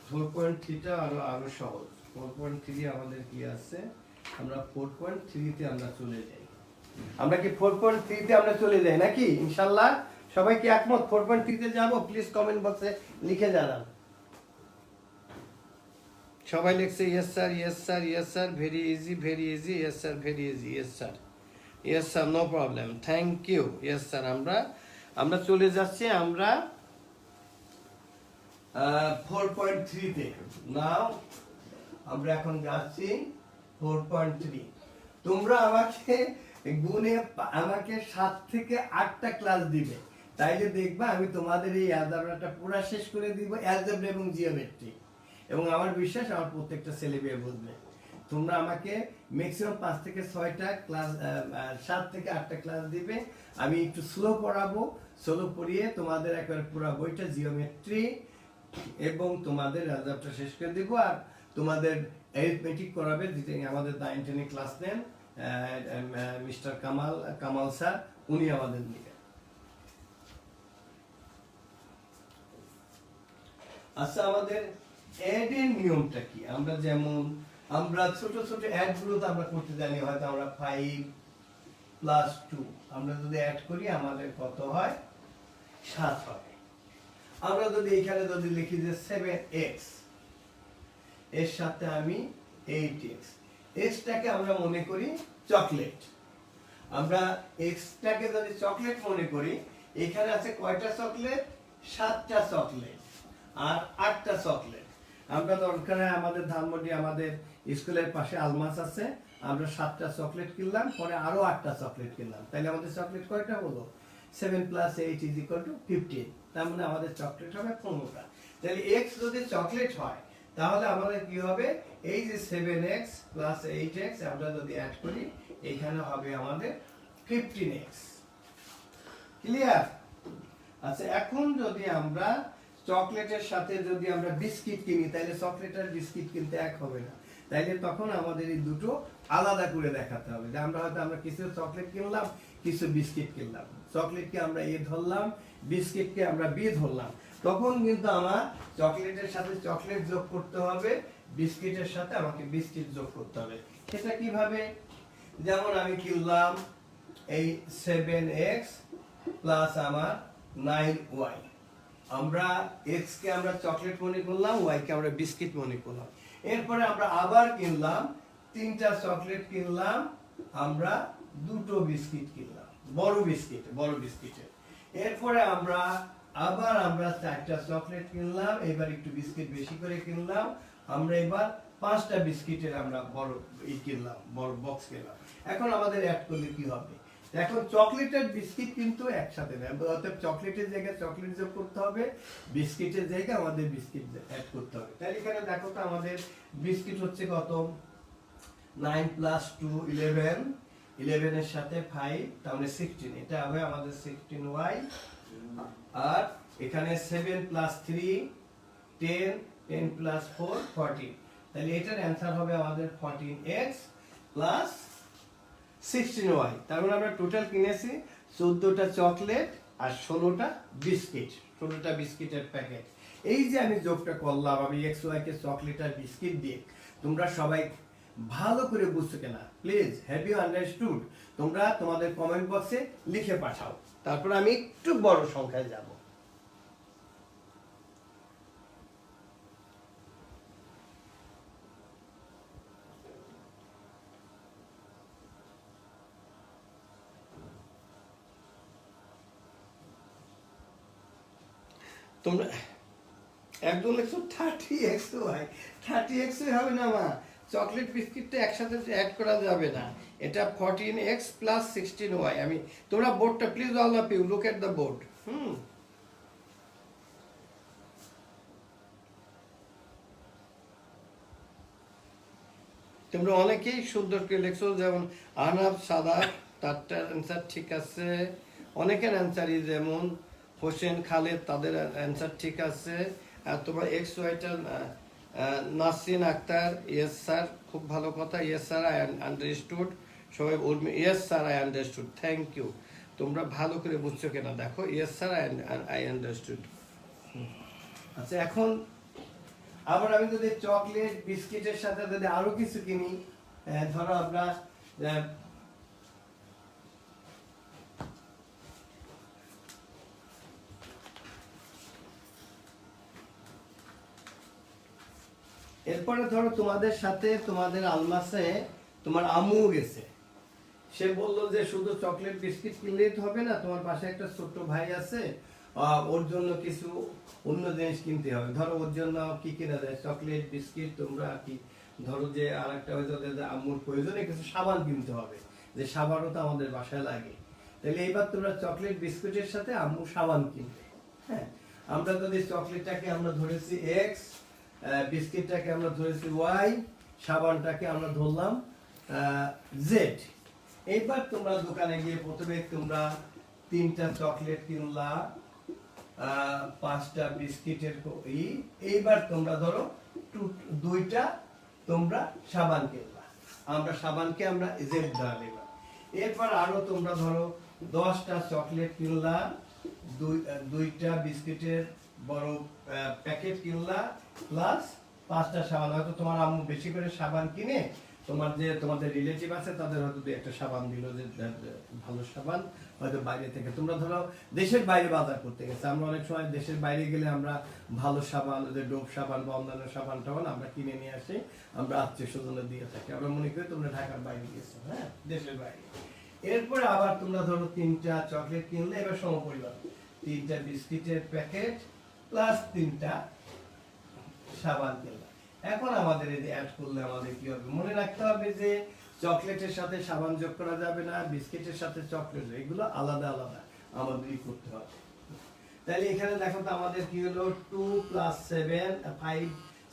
Speaker 2: 4.3 টা আরো সহজ 4.3 আমাদের কি আছে আমরা 4.3 তে আমরা চলে যাই আমরা কি 4.3 তে আমরা চলে যাই নাকি ইনশাআল্লাহ সবাই কি একমত 4.3 তে যাব প্লিজ কমেন্ট বক্সে লিখে জানান সবাই লিখছে yes sir very easy yes sir very easy yes sir no problem thank you yes sir আমরা চলে যাচ্ছি আমরা 4.3 তে নাও আমরা এখন যাচ্ছি 4.3 তোমরা আমাকে গুণে আমাকে 7 থেকে 8টা ক্লাস দিবে তাইলে দেখবা আমি তোমাদের এই অ্যালজেব্রাটা পুরো শেষ করে দিব অ্যালজেব্রা এবং জিওমেট্রি এবং আমার বিশ্বাস আমার প্রত্যেকটা ছেলে মেয়ে বুঝবে তোমরা আমাকে ম্যাক্সিমাম 5 থেকে 6টা ক্লাস 7 থেকে 8টা ক্লাস দিবে আমি একটু স্লো পড়াবো স্লো পড়িয়ে তোমাদের একবার পুরো বইটা জিওমেট্রি এবং তোমাদের অ্যালজেব্রাটা শেষ করে দিব আর তোমাদের অ্যারিথমেটিক করাবে যেটা আমাদের 9-10 এ ক্লাস নেন মিস্টার কামাল স্যার উনি আমাদের নিয়ে আচ্ছা আমাদের অ্যাড এর নিয়মটা কি আমরা যেমন আমরা ছোট ছোট অ্যাড গুলো তো আমরা করতে জানি হয়তো আমরা 5 প্লাস 2 আমরা যদি অ্যাড করি আমাদের কত হয় 7 হয় আমরা যদি এখানে যদি লিখি যে 7x এর সাথে আমি 8x x টাকে আমরা মনে করি চকলেট আমরা x টাকে যদি চকলেট মনে করি এখানে আছে কয়টা চকলেট 7টা চকলেট আর 8টা চকলেট আমরা দরকার আমাদের ধানমন্ডি আমাদের স্কুলের পাশে আলমাস আছে আমরা 7টা চকলেট কিনলাম পরে আরো 8টা চকলেট কিনলাম তাহলে আমাদের চকলেট কয়টা হলো 7 + 8 = 15 তার মানে আমাদের চকলেট হবে 15টা তাহলে x যদি চকলেট হয় তাহলে আমাদের কি হবে, এই যে 7x প্লাস 8x আমরা যদি অ্যাড করি এখানে হবে আমাদের 15x। ক্লিয়ার? আচ্ছা, এখন যদি আমরা চকলেটের সাথে যদি আমরা বিস্কিট কিনি, তাহলে চকলেট আর বিস্কিট কিনতে এক হবে না, তাইলে তখন আমাদের এই দুটো আলাদা করে দেখাতে হবে। যে আমরা হয়তো আমরা কিছু চকলেট কিনলাম, কিছু বিস্কিট কিনলাম, চকলেটকে আমরা এ ধরলাম, বিস্কিটকে আমরা বি ধরলাম, তখন কিন্তু আমার চকলেটের সাথে চকলেট যোগ করতে হবে, বিস্কিটের সাথে আমাকে বিস্কিট যোগ করতে হবে। সেটা কিভাবে? যেমন আমি কিনলাম এই 7x প্লাস আমার 9y, আমরা x কে আমরা চকলেট মনে করলাম, y কে আমরা বিস্কিট মনে করলাম। এরপরে আমরা আবার কিনলাম 3টা চকলেট কিনলাম, আমরা 2টো বিস্কিট কিনলাম, বড় বিস্কিটের। এরপরে আমরা আবার 4টা চকলেট কিনলাম, এবার একটু বিস্কিট বেশি করে কিনলাম, আমরা এবার 5টা বিস্কিটের আমরা বড় কিনলাম, বড় বক্স কিনলাম। এখন আমাদের অ্যাড করলে কি হবে? এখন চকলেট আর বিস্কিট কিন্তু একসাথে নেই, অর্থাৎ চকলেটের জায়গায় চকলেট যোগ করতে হবে, বিস্কিটের জায়গায় আমাদের বিস্কিট অ্যাড করতে হবে। তাহলে এখানে দেখো তো আমাদের বিস্কিট হচ্ছে কত, 9 প্লাস 2 11, 11 এর সাথে 5 তাহলে 16, এটা হবে আমাদের 16y। আর এখানে 7 প্লাস 3 10, 10 প্লাস 4 14, তাহলে এটার অ্যান্সার হবে আমাদের 14x প্লাস 16y। তার মানে আমরা টোটাল কিনেছি 14টা চকলেট আর 16টা বিস্কিট, 16টা বিস্কিটের প্যাকেট। এই যে আমি যোগটা করলাম, আমি x y কে চকলেট আর বিস্কিট দিয়ে, তোমরা সবাই ভালো করে বুঝছো কিনা প্লিজ, হ্যাভ ইউ আন্ডারস্টুড? তোমরা তোমাদের কমেন্ট বক্সে লিখে পাঠাও, তারপর আমি একটু বড় সংখ্যায় যাব। তোমরা একদম লিখছো 30xy, 30xy হবে না মা, চকলেট বিস্কিটটা একসাথে অ্যাড করা যাবে না, এটা 14x প্লাস 16y। আমি, তোমরা বোর্ডটা please all of you look at the board. তোমরা অনেকেই সুন্দর করে লিখছো, যেমন আনাব সাদা, তারটার অ্যান্সার ঠিক আছে, অনেকের অ্যান্সারই যেমন হোসেন খালেদ, তাদের অ্যান্সার ঠিক আছে। আর তোমার এক্স ওয়াইটা নাসরিন আক্তার, ইয়েস স্যার, খুব ভালো কথা, ইয়েস স্যার আই আন্ডারস্টুড, সবাই বলবে yes sir I understood, thank you. তোমরা ভালো করে বুঝছো কিনা দেখো, ইয়েস স্যার আই আন্ডারস্টুড। আচ্ছা, এখন আবার আমি যদি চকলেট বিস্কিটের সাথে যদি আরো কিছু কিনি, ধরো আমরা এরপরে ধরো তোমাদের সাথে তোমাদের আলমাসে তোমার আম্মু গেছে, সে বললো যে শুধু চকলেট বিস্কিট কিনলেই তো হবে না, তোমার পাশে একটা ছোট্ট ভাই আছে, ওর জন্য কিছু অন্য জিনিস কিনতে হবে। ধরো ওর জন্য কি কিনা যায়, চকলেট বিস্কিট, তোমরা কি ধরো যে আর একটা হয়তো আম্মুর প্রয়োজনে কিছু সাবান কিনতে হবে, যে সাবানও তো আমাদের বাসায় লাগে, তাহলে এইবার তোমরা চকলেট বিস্কুটের সাথে আম্মু সাবান কিনবে। হ্যাঁ, আমরা যদি চকলেটটাকে আমরা ধরেছি এক্স, বিস্কিটটাকে আমরা ধরেছি ওয়াই, সাবানটাকে আমরা ধরলাম জেড। এইবার তোমরা দোকানে গিয়ে প্রথমে তোমরা 3টা চকলেট কিনলা, 5টা বিস্কিটের এইবার তোমরা ধরো 2টা তোমরা সাবান কিনলা, আমরা সাবানকে আমরা জেড ধরা নিলাম। এরপর আরো তোমরা ধরো 10টা চকলেট কিনলা, 2টা বিস্কিটের বড় প্যাকেট কিনলা, প্লাস 5টা সাবান। হয়তো তোমার আম্মু বেশি করে সাবান কিনে তোমার যে তোমাদের রিলেটিভ আছে তাদের হয়তো একটা সাবান দিল, যে ভালো সাবান, হয়তো বাইরে থেকে। তোমরা ধরো দেশের বাইরে বাজার করতে গেছে, আমরা অনেক সময় দেশের বাইরে গেলে আমরা ভালো সাবান, যে ডোভ সাবান বা অন্যান্য সাবান টাবান আমরা কিনে নিয়ে আসি, আমরা আত্মীয় স্বজনের দিয়ে থাকি, আমরা মনে করি তোমরা ঢাকার বাইরে গেছো, হ্যাঁ, দেশের বাইরে। এরপরে আবার তোমরা ধরো 3টা চকলেট কিনলে, এবার সমপরিমাণ 3টা বিস্কিটের প্যাকেট প্লাস 3টা সাবান কিনলাম। এখন আমাদের এই অ্যাড করলে আমাদের কি হবে, মনে রাখতে হবে যে চকলেটের সাথে সাবান যোগ করা যাবে না, বিস্কিটের সাথে চকলেট, এগুলো আলাদা আলাদা আমাদেরই করতে হবে। তাহলে এখানে দেখো তো আমাদের কি হলো, 2 + 7 5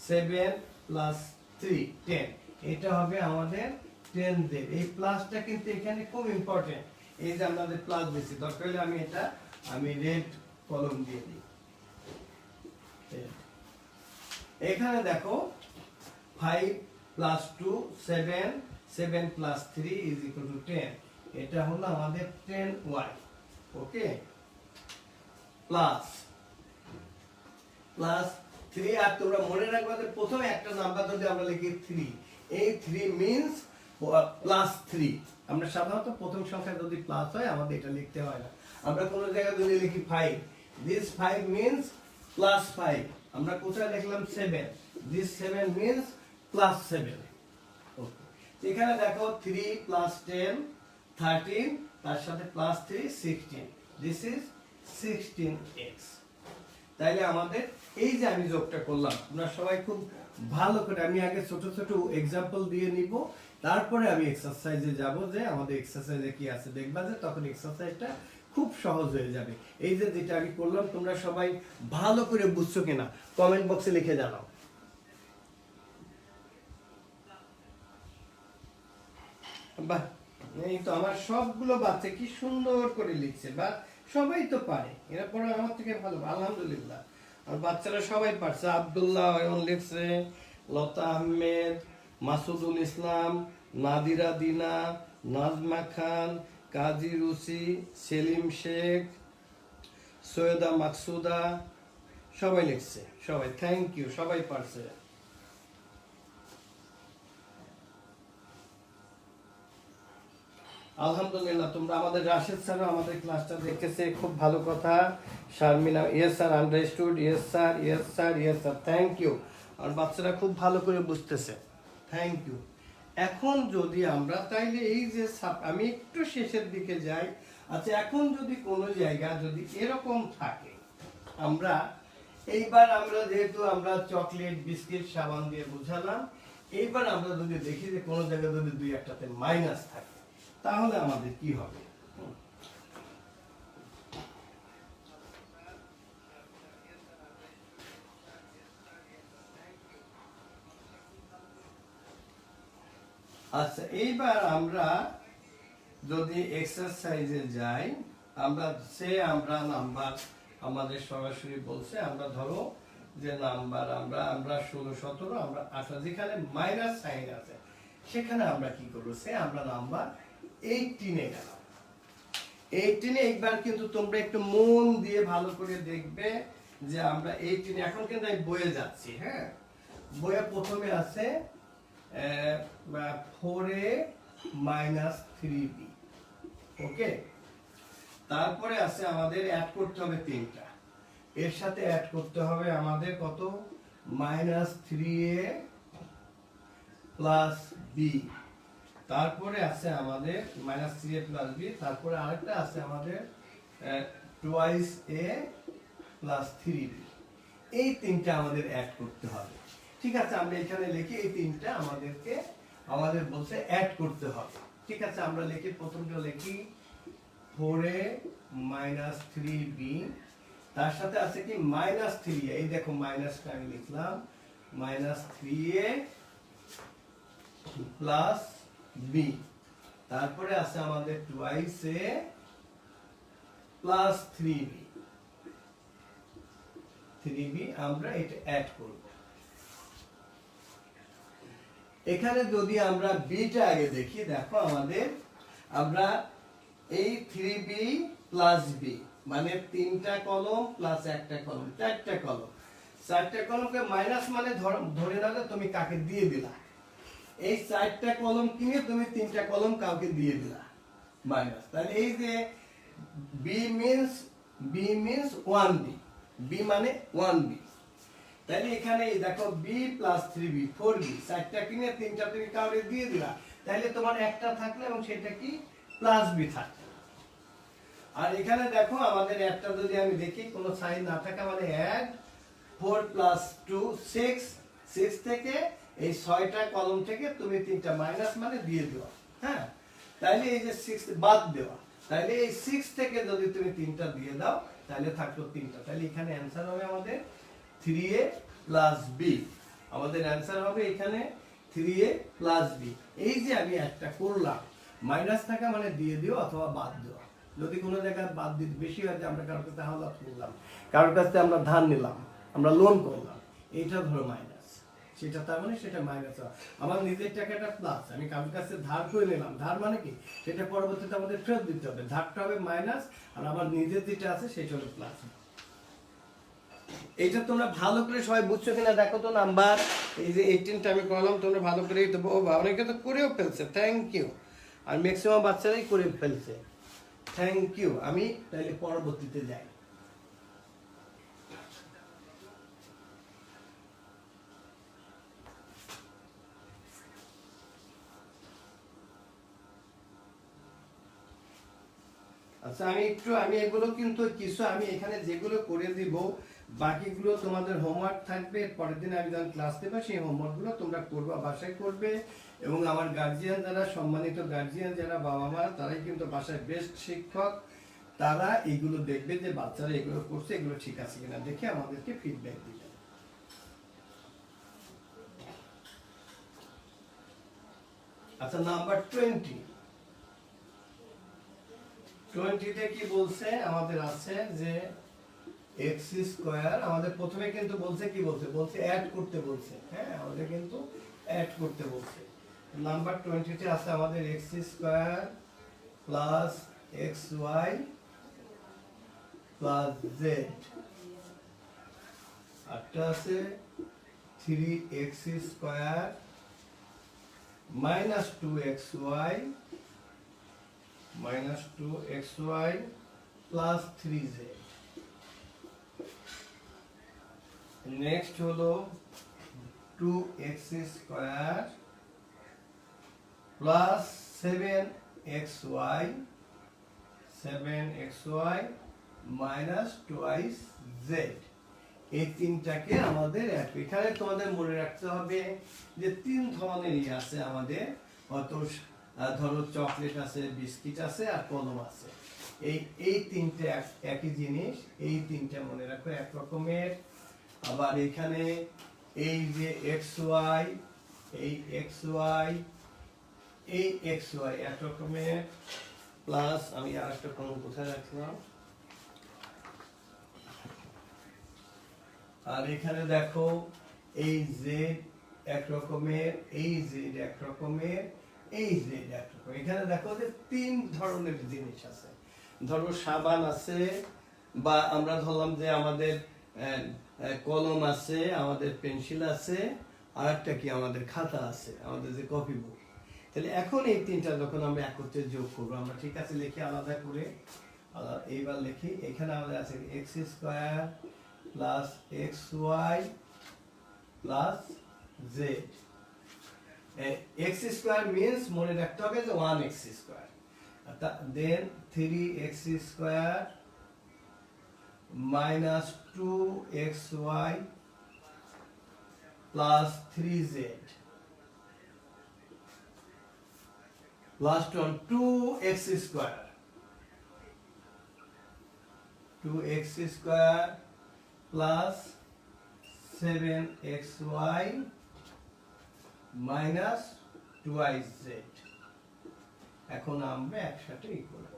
Speaker 2: 7 প্লাস 3 10, এটা হবে আমাদের 10z। এই প্লাসটা কিন্তু এখানে খুব ইম্পর্টেন্ট, এই যে আমাদের প্লাস দিছি, দরকার হলে আমি রেড কলম দিয়ে দিই। এখানে দেখো 5 plus 2 7, 7 plus 3 is equal two 10, এটা হলো আমাদের 10y। ওকে, প্লাস 3, আর তোমরা মনে রাখবে যে প্রথমে একটা নাম্বার যদি আমরা লিখি 3, এই 3 মিন্স প্লাস 3। আমরা সাধারণত প্রথম সংখ্যা যদি প্লাস হয় আমাদের এটা লিখতে হয় না, আমরা কোন জায়গায় যদি লিখি 5, this 5 means plus 5, আমরা কোথায় লিখলাম 7, this 7 means plus 7। ওকে, এখানে দেখো 3 plus 10 13, তার সাথে প্লাস 3 16, this is 16x। তাইলে আমাদের এই যে আমি যোগটা করলাম, তোমরা সবাই খুব ভালো করে, আমি আগে ছোট ছোট এক্সাম্পল দিয়ে নিব, তারপরে আমি এক্সারসাইজে যাব, যে আমাদের এক্সারসাইজে কি আছে দেখবা, যে তখন এক্সারসাইজটা খুব সহজ হয়ে যাবে। এই যে যেটা আমি করলাম তোমরা সবাই ভালো করে বুঝছো কিনা কমেন্ট বক্সে লিখে জানাও। বাহ, এই তো আমার সবগুলো বাচ্চা কি সুন্দর করে লিখছে, বা সবাই তো পারে, এরা পড়া আমার থেকে ভালো, আলহামদুলিল্লাহ। আর বাচ্চারা সবাই পারছে, আব্দুল্লাহ অয়ন লিখছে, লতা আহমেদ, মাসুদুল ইসলাম, নাদিরা দিনা, নাজমা খান, কাজী রুসি, সেলিম শেখ, সৈয়দা মাকসুদা, সবাই লিখছে, সবাই থ্যাংক ইউ, সবাই পারছে। আলহামদুলিল্লাহ, তোমরা আমাদের রাশেদ স্যারও আমাদের ক্লাসটা দেখেছে, খুব ভালো কথা। Sharmina, yes sir, understood, yes sir, yes sir, yes sir, thank you. আর বাচ্চারা খুব ভালো করে বুঝতেছে, থ্যাংক ইউ। এখন যদি আমরা তাইলে এই যে আমি একটু শেষের দিকে যাই। আচ্ছা, এখন যদি কোনো জায়গা যদি এরকম থাকে, আমরা এইবার আমরা যেহেতু আমরা চকলেট বিস্কিট সাবান দিয়ে বুঝালাম, এইবার আমরা যদি দেখি যে কোনো জায়গায় যদি দুই একটাতে মাইনাস থাকে, তাহলে আমাদের কি হবে? আচ্ছা, এইবার আমরা যদি এক্সারসাইজে যাই, আমরা নাম্বার আমাদের সরাসরি বলছে, আমরা ধরো যে নাম্বার আমরা 16 17 আমরা 18, যেখানে মাইনাস সাইন আছে সেখানে আমরা কি করব, আমরা নাম্বার 18 এ গেলাম। 18 এ একবার কিন্তু তোমরা একটু মন দিয়ে ভালো করে দেখবে যে আমরা 18 এখন কিন্তু আমি বইয়ে যাচ্ছি। হ্যাঁ, বইয়ে প্রথমে আছে 4a minus 3b। ওকে, তারপরে আছে আমাদের অ্যাড করতে হবে 3টা, এর সাথে অ্যাড করতে হবে আমাদের কত, -3a plus b। তারপরে আছে আমাদের -3a plus b, তারপরে আরেকটা আছে আমাদের twice a plus 3b। এই 3টা আমাদের অ্যাড করতে হবে। ঠিক আছে, আমরা এখানে লিখি এই 3টা আমাদের বলছে অ্যাড করতে হবে। ঠিক আছে, আমরা লিখি, প্রথমটা লিখি 4a minus 3b, তার সাথে আছে কি -3a, এই দেখো মাইনাসটা আমি লিখলাম, -3a plus b। তারপরে আছে আমাদের twice a plus 3b, আমরা এটা অ্যাড করব। এখানে যদি আমরা বিটা আগে দেখি, দেখো আমাদের আমরা এই 3b plus b মানে 3টা কলম প্লাস একটা কলম, 4টা কলম, 4টা কলমকে মাইনাস মানে ধরে নাও তুমি কাকে দিয়ে দিলা, এই 4টা কলম কিনে তুমি 3টা কলম কাউকে দিয়ে দিলা মাইনাস। তাহলে এই যে b means 1b, b মানে 1b। তাহলে এখানে দেখো b plus 3b 4b, 4টা কিনে 3টা তুমি কাউকে দিয়ে দিলা, তাহলে তোমার একটা থাকলো এবং সেটা কি প্লাস b থাকলো। আর এখানে দেখো আমাদের একটা যদি আমি দেখি কোনো সাইন না থাকে, মানে অ্যাড 4 plus 2 6, 6 থেকে এই 6টা কলম থেকে তুমি 3টা মাইনাস মানে দিয়ে দেওয়া। হ্যাঁ, তাহলে এই যে 6 বাদ দেওয়া, তাহলে এই 6 থেকে যদি তুমি 3টা দিয়ে দাও তাহলে থাকলো 3টা। তাহলে এখানে অ্যানসার হবে আমাদের 3a plus b। আমাদের অ্যান্সার হবে এখানে 3a প্লাস বি। এই যে আমি একটা করলাম, মাইনাস থাকা মানে দিয়ে দিও অথবা বাদ দেওয়া। যদি কোনো জায়গায় বাদ দিতে বেশি হয় যে আমরা কারোর কাছে হাওলাত করলাম, কারোর কাছে আমরা ধার নিলাম, আমরা লোন করলাম, এইটা ধরো মাইনাস, সেটা তার মানে সেটা মাইনাস। আমার নিজের টাকাটা প্লাস, আমি কারোর কাছে ধার করে নিলাম, ধার মানে কি সেটা পরবর্তীতে আমাদের ফেরত দিতে হবে, ধারটা হবে মাইনাস আর আমার নিজের যেটা আছে সেটা হলো প্লাস। এইটা তোমরা ভালো করে সবাই বুঝছো কিনা দেখো তো। নাম্বার এই যে 18টা আমি করলাম, তোমরা ভালো করেই তো অনেকে তো করেও ফেলছে, থ্যাংক ইউ। আর ম্যাক্সিমাম বাচ্চারাই করে ফেলছে, থ্যাংক ইউ। আমি তাহলে পরবর্তীতে যাই। আচ্ছা আমি এগুলো কিন্তু কিছু আমি এখানে যেগুলো করে দিব, বাকিগুলো তোমাদের হোমওয়ার্ক থাকবে। পরের দিন আমি যখন ক্লাস দেবো সেই হোমওয়ার্কগুলো তোমরা করবে, বাসায় করবে। এবং আমার গার্জিয়ান যারা, সম্মানিত গার্জিয়ান যারা, বাবা মা, তারাই কিন্তু বাসায় বেস্ট শিক্ষক। তারা এগুলো দেখবে যে বাচ্চারা এগুলো করছে, এগুলো ঠিক আছে কিনা দেখে আমাদেরকে ফিডব্যাক দিবে। আচ্ছা নাম্বার 20তে কি বলছে আমাদের আছে যে x স্কয়ার, আমাদের প্রথমে কিন্তু বলছে কি বলছে অ্যাড করতে বলছে। হ্যাঁ আমাদের কিন্তু অ্যাড করতে বলছে। নাম্বার 20তে আছে আমাদের x square plus xy plus z, আরটা আছে 3x square minus 2xy plus 3z। Next হলো 2x square plus 7xy minus 2z। এই তিনটাকে আমাদের এখানে তোমাদের মনে রাখতে হবে যে তিন ধরনের আছে আমাদের, অত ধরো চকলেট আছে, বিস্কিট আছে আর কলম আছে। এই তিনটে একই জিনিস, এই তিনটে মনে রাখো এক রকমের। আবার এখানে এই যে xy, এই xy এক রকমের, প্লাস আমি আরেকটা কলম কোথায় রাখলাম, আর এখানে দেখো এই z এক রকমের, এই z এক রকমের, এই z এক রকমের। এখানে দেখো যে তিন ধরনের জিনিস আছে। ধরো সাবান আছে, বা আমরা ধরলাম যে আমাদের কলম আছে, আমাদের পেন্সিল আছে, আর একটা কি আমাদের খাতা আছে, আমাদের যে কপি বুক। তাহলে এখন এই তিনটা যখন আমরা একত্রে যোগ করবো, আমরা ঠিক আছে লিখি আলাদা করে। এইবার লিখি, এখানে আমাদের আছে x square plus xy plus z। x square means মনে রাখতে হবে যে 1x স্কয়ার, দেন 3x square minus 2xy plus 3z plus 2x square plus 7xy minus 2z। এখন আমরা একসাথে করব।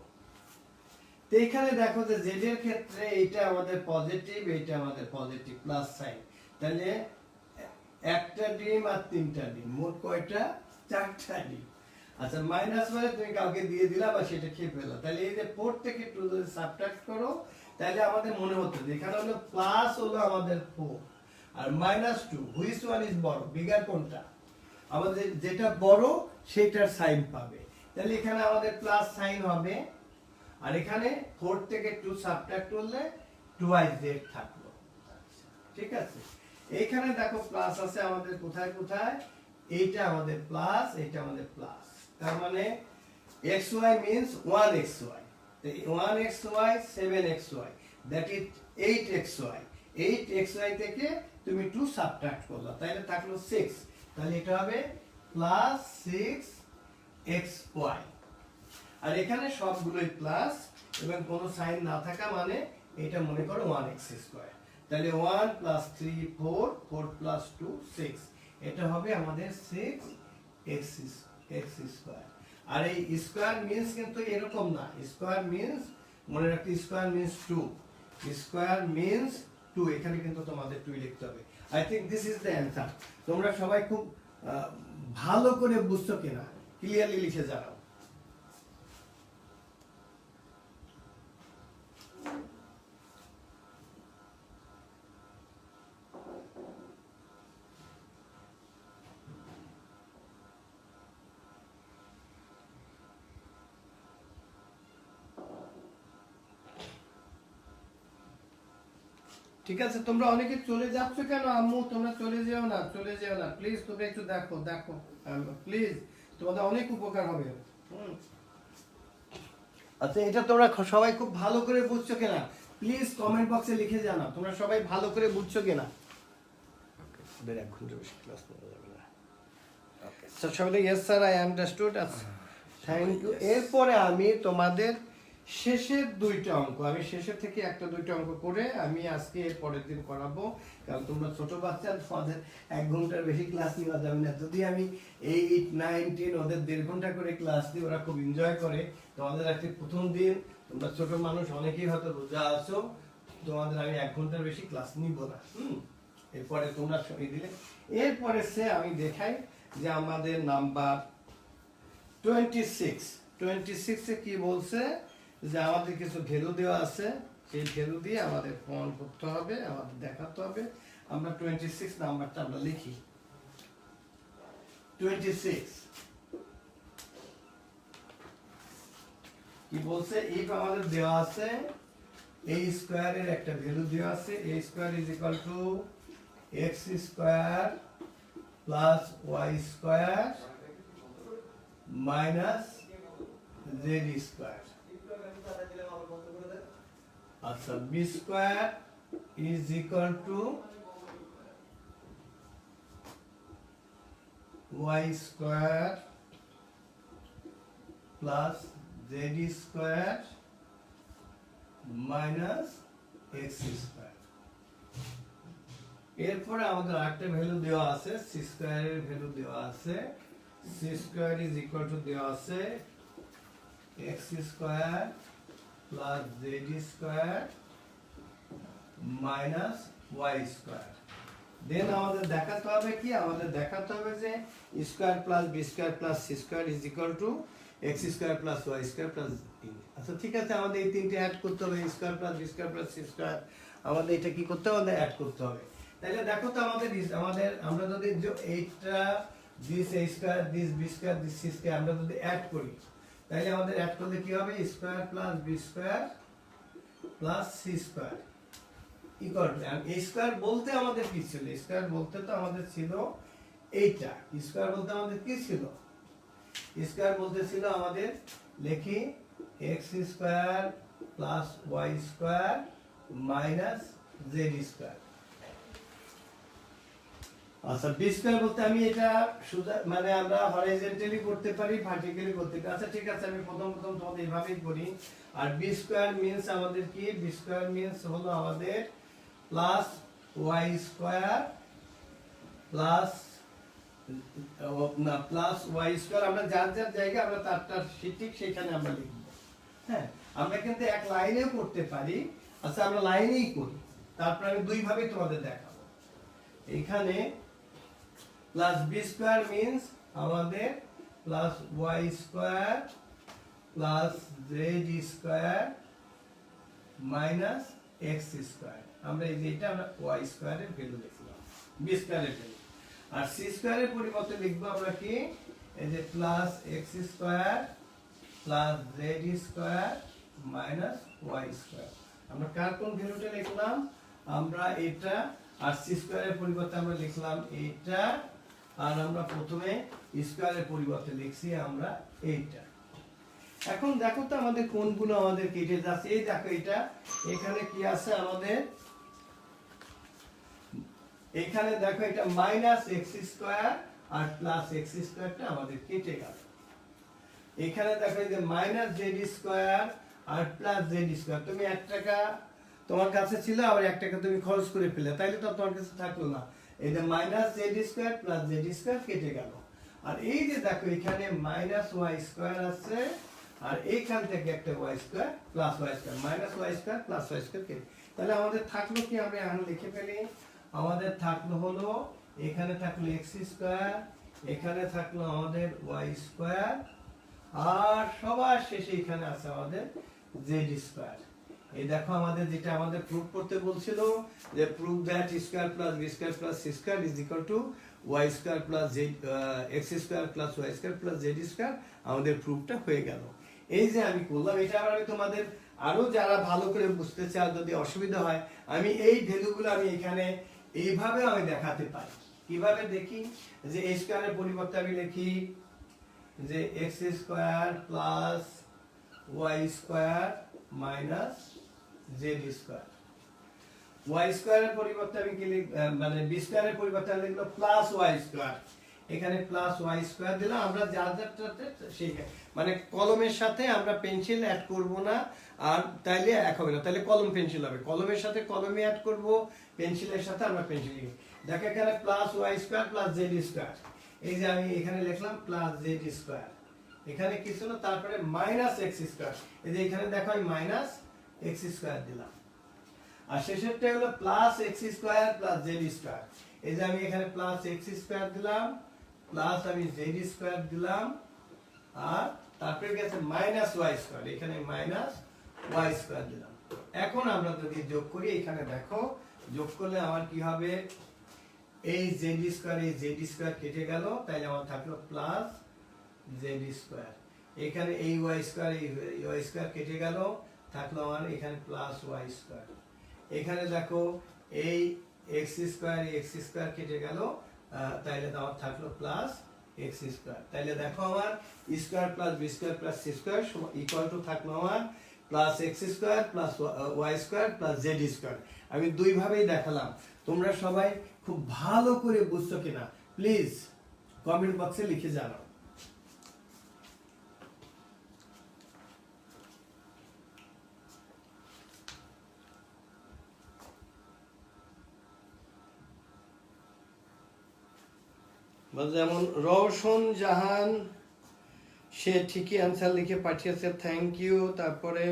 Speaker 2: তো এখানে দেখো যে z এর ক্ষেত্রে এইটা আমাদের পজিটিভ, এইটা আমাদের পজিটিভ প্লাস সাইন। তাহলে একটা ডিম আর তিনটা ডিম, মোট কয়টা? 4টা ডিম। আচ্ছা মাইনাস মানে তুমি কাউকে দিয়ে দিলা বা সেটা খেয়ে ফেললা, তাহলে এই যে 4 থেকে 2 যদি সাবট্রাক্ট করো, তাহলে আমাদের মনে হতো যে এখানে হলো প্লাস হলো আমাদের 4 আর মাইনাস 2, হুইচ ওয়ান ইজ বড়, বিগার কোনটা? আমাদের যেটা বড় সেটার সাইন পাবে। তাহলে এখানে আমাদের প্লাস সাইন হবে, আর এখানে 4 থেকে 2 সাবট্রাক্ট করলে 2z থাকলো। ঠিক আছে, এইখানে দেখো প্লাস আছে আমাদের কোথায় কোথায়, এইটা আমাদের প্লাস, এইটা আমাদের প্লাস। তার মানে xy means 1xy, 1xy 7xy, that is 8xy। 8xy থেকে তুমি 2 সাবট্রাক্ট করলা, তাহলে থাকলো 6। তাহলে এটা হবে প্লাস 6xy। আর এখানে সবগুলোই প্লাস এবং কোনো সাইন না থাকা মানে এটা মনে করো 1x স্কয়ার। তাহলে 1 প্লাস 3 4, 4 প্লাস 2 6, এটা হবে আমাদের 6 x স্কয়ার। আর এই স্কয়ার মিন্স কিন্তু এরকম না, স্কয়ার মিন্স মনে রাখতে স্কয়ার মিন্স 2, স্কয়ার মিন্স 2, এখানে কিন্তু তোমাদের 2 লিখতে হবে। I think this is the answer. তোমরা সবাই খুব ভালো করে বুঝছো কিনা ক্লিয়ারলি লিখে জানাও। ঠিক আছে, তোমরা অনেকে চলে যাচ্ছ কেন আম্মু? তোমরা চলে যেও না, চলে যেও না প্লিজ, তোমরা একটু দেখো দেখো প্লিজ, তোমাদের অনেক উপকার হবে। আচ্ছা, এটা তোমরা সবাই খুব ভালো করে বুঝছো কিনা প্লিজ কমেন্ট বক্সে লিখে জানাও, তোমরা সবাই ভালো করে বুঝছো কিনা। ওদের 1 ঘন্টা বেশি ক্লাস নেওয়া যাবে না। ওকে স্যার, সবাই ইয়েস স্যার আই আন্ডারস্টুড। আচ্ছা, থ্যাংক ইউ। এরপরে আমি তোমাদের শেষের 2টা অঙ্ক, আমি শেষের থেকে 1-2টা অঙ্ক করে আমি আজকে এর পরের দিন করাবো, কারণ তোমরা ছোট বাচ্চা, তোমাদের 1 ঘন্টার বেশি ক্লাস নেওয়া যাবে না। যদি আমি 8, 9, 10 ওদের 1.5 ঘন্টা করে ক্লাস দিই, ওরা খুব এনজয় করে। তোমাদের আজকে প্রথম দিন, তোমরা ছোট মানুষ, অনেকেই হয়তো রোজা আছো, তোমাদের আমি 1 ঘন্টার বেশি ক্লাস নিব না। এরপরে তোমরা সই দিলে এরপরে সে আমি দেখাই যে আমাদের নাম্বার 26 এ কি বলছে যে আমাদের কিছু ভ্যালু দেওয়া আছে, সেই ভ্যালু দিয়ে আমাদের প্রমাণ করতে হবে, আমাদের দেখাতে হবে। আমরা 26 নাম্বারটা আমরা লিখি। 26 কি বলছে? ইফ আমাদের দেওয়া আছে a স্কয়ারের একটা ভ্যালু দেওয়া আছে, a square is equal to x square plus y square minus z square. আচ্ছা, b square is equal to y square plus z square minus x square. এরপরে আমাদের আরেকটা ভ্যালু দেওয়া আছে, c স্কয়ারের ভ্যালু দেওয়া আছে, c square is equal to দেওয়া আছে x square plus z square minus y square. Then আমাদের দেখাতে হবে কি? আমাদের দেখাতে হবে যে square plus B square plus C square is equal to x square plus y square plus z। আচ্ছা, ঠিক আছে, আমাদের এই তিনটে অ্যাড করতে হবে, square plus B square plus C square. আমাদের এটা কি করতে হবে? অ্যাড করতে হবে। তাহলে দেখো তো আমাদের আমরা যদি এইটা this a square this b square this c square আমরা যদি অ্যাড করি, তাহলে আমাদের অ্যাড করলে কি হবে? Square plus B square plus C square equal to, a square বলতে আমাদের কি ছিল? স্কয়ার বলতে তো আমাদের ছিল এইটা। স্কয়ার বলতে আমাদের কি ছিল? স্কয়ার বলতে ছিল আমাদের, লিখি x square plus y square minus z square. আচ্ছা, বি স্কয়ার বলতে আমি এটা সোজা মানে আমরা হরাইজন্টালি করতে পারি, ভার্টিক্যালি করতে পারি। আচ্ছা, ঠিক আছে, আমি প্রথম তোমাদের এইভাবেই করি। আর বি স্কয়ার মিন্স আমাদের কি? বি স্কয়ার মিন্স হলো আমাদের প্লাস ওয়াই স্কয়ার প্লাস না প্লাস ওয়াই স্কয়ার। আমরা যার যার জায়গায় আমরা তার ঠিক সেখানে আমরা লিখব। হ্যাঁ, আমরা কিন্তু এক লাইনেও করতে পারি। আচ্ছা, আমরা লাইনেই করি, তারপর আমি 2 ভাবে তোমাদের দেখাবো। এখানে প্লাস বি স্কয়ার মিন্স আমাদের plus y square plus z square minus x square. আমরা এই যে এটা আমরা ওয়াই স্কয়ারের ভ্যালু লিখলাম, বি স্কয়ারের ভ্যালু। আর সি স্কয়ারের পরিবর্তে লিখব আমরা কি? এই যে plus x square plus z square minus y square. আমরা কার কোন ভ্যালুটা লিখলাম? আমরা এটা। আর সি স্কয়ারের পরিবর্তে আমরা লিখলাম এইটা, আর আমরা প্রথমে স্কয়ারের পরিবর্তে লিখছি আমরা এইটা। এখন দেখো তো আমাদের কোনগুলো আমাদের কেটে যাচ্ছে। এই দেখো, এটা এখানে কি আছে আমাদের? এখানে দেখো, এটা মাইনাস এক্স স্কয়ার আর প্লাস এক্স স্কয়ারটা আমাদের কেটে গেল। এখানে দেখো, এই যে মাইনাস জেড স্কয়ার আর প্লাস জেড স্কয়ার। তুমি 1 টাকা তোমার কাছে ছিল, আবার 1 টাকা তুমি খরচ করে ফেলে, তাইলে তো তোমার কাছে থাকলো না। এই যে minus z square plus z square কেটে গেল। আর এই যে দেখো এখানে মাইনাস ওয়াই স্কোয়ার আছে, আর এইখান থেকে একটা y square plus y square, minus y square plus y square কেটে, তাহলে আমাদের থাকলো কি, আমরা এখন লিখে ফেলি। আমাদের থাকলো হলো, এখানে থাকলো এক্স স্কোয়ার, এখানে থাকলো আমাদের ওয়াই স্কোয়ার, আর সবার শেষে এখানে আছে আমাদের জেড স্কোয়ার। এই দেখো আমাদের যেটা আমাদের প্রুফ করতে বলছিল, যে proof that square plus b square plus c square is equal to y square plus z x square plus y square plus z square, আমাদের প্রুফটা হয়ে গেল। এই যে আমি করলাম, এটা আবার আমি তোমাদের আরো যারা ভালো করে বুঝতে চাও, যদি অসুবিধা হয়, আমি এই ভ্যালুগুলো আমি এখানে এইভাবে আমি দেখাতে পারি। কিভাবে দেখি, যে এ স্কোয়ারের পরিবর্তে আমি লিখি যে x square plus y square minus z square. Y স্কোয়ারের পরিবর্তে আমি কি মানে বি স্কোয়ারের পরিবর্তে আমি লিখলাম প্লাস ওয়াই স্কোয়ার, এখানে প্লাস ওয়াই স্কোয়ার দিলাম। আমরা যার সেই মানে কলমের সাথে আমরা পেন্সিল অ্যাড করব না, আর তাইলে এক হবে না, তাইলে কলম পেন্সিল হবে। কলমের সাথে কলমে অ্যাড করব, পেন্সিলের সাথে আমরা পেন্সিল। দেখো এখানে plus y square plus z square, এই যে আমি এখানে লিখলাম প্লাস জেড স্কোয়ার, এখানে কিছু না, তারপরে মাইনাস এক্স স্কোয়ার, এই যে এখানে দেখো আমি মাইনাস এক্স স্কোয়ার দিলাম, আর শেষেরটা হলো plus x square plus z square, এই যে আমি এখানে প্লাস এক্স স্কোয়ার দিলাম, প্লাস আমি জেড স্কোয়ার দিলাম, আর তারপরে গেছে মাইনাস ওয়াই স্কোয়ার, এখানে মাইনাস ওয়াই স্কোয়ার দিলাম। এখন আমরা যদি যোগ করি, এখানে দেখো যোগ করলে আমার কি হবে, এই জেড স্কোয়ার এই জেড স্কোয়ার কেটে গেল, তাইলে আমার থাকলো প্লাস জেড স্কোয়ার। এখানে এই ওয়াই স্কোয়ার এই ওয়াই স্কোয়ার কেটে গেল, থাকলো আমার এখানে প্লাস ওয়াই স্কোয়ার। এখানে দেখো এই এক্স স্কোয়ার কেটে গেল, তাইলে আমার থাকলো প্লাস এক্স স্কোয়ার। তাইলে দেখো আমার square plus b square plus c square equal to থাকলো আমার plus x square plus y square plus z square. আমি দুই ভাবেই দেখালাম, তোমরা সবাই খুব ভালো করে বুঝছো কিনা প্লিজ কমেন্ট বক্সে লিখে জানাও। যেমন রওশন জাহান, সে ঠিকই অ্যান্সার লিখে পাঠিয়েছে, থ্যাংক ইউ। তারপরে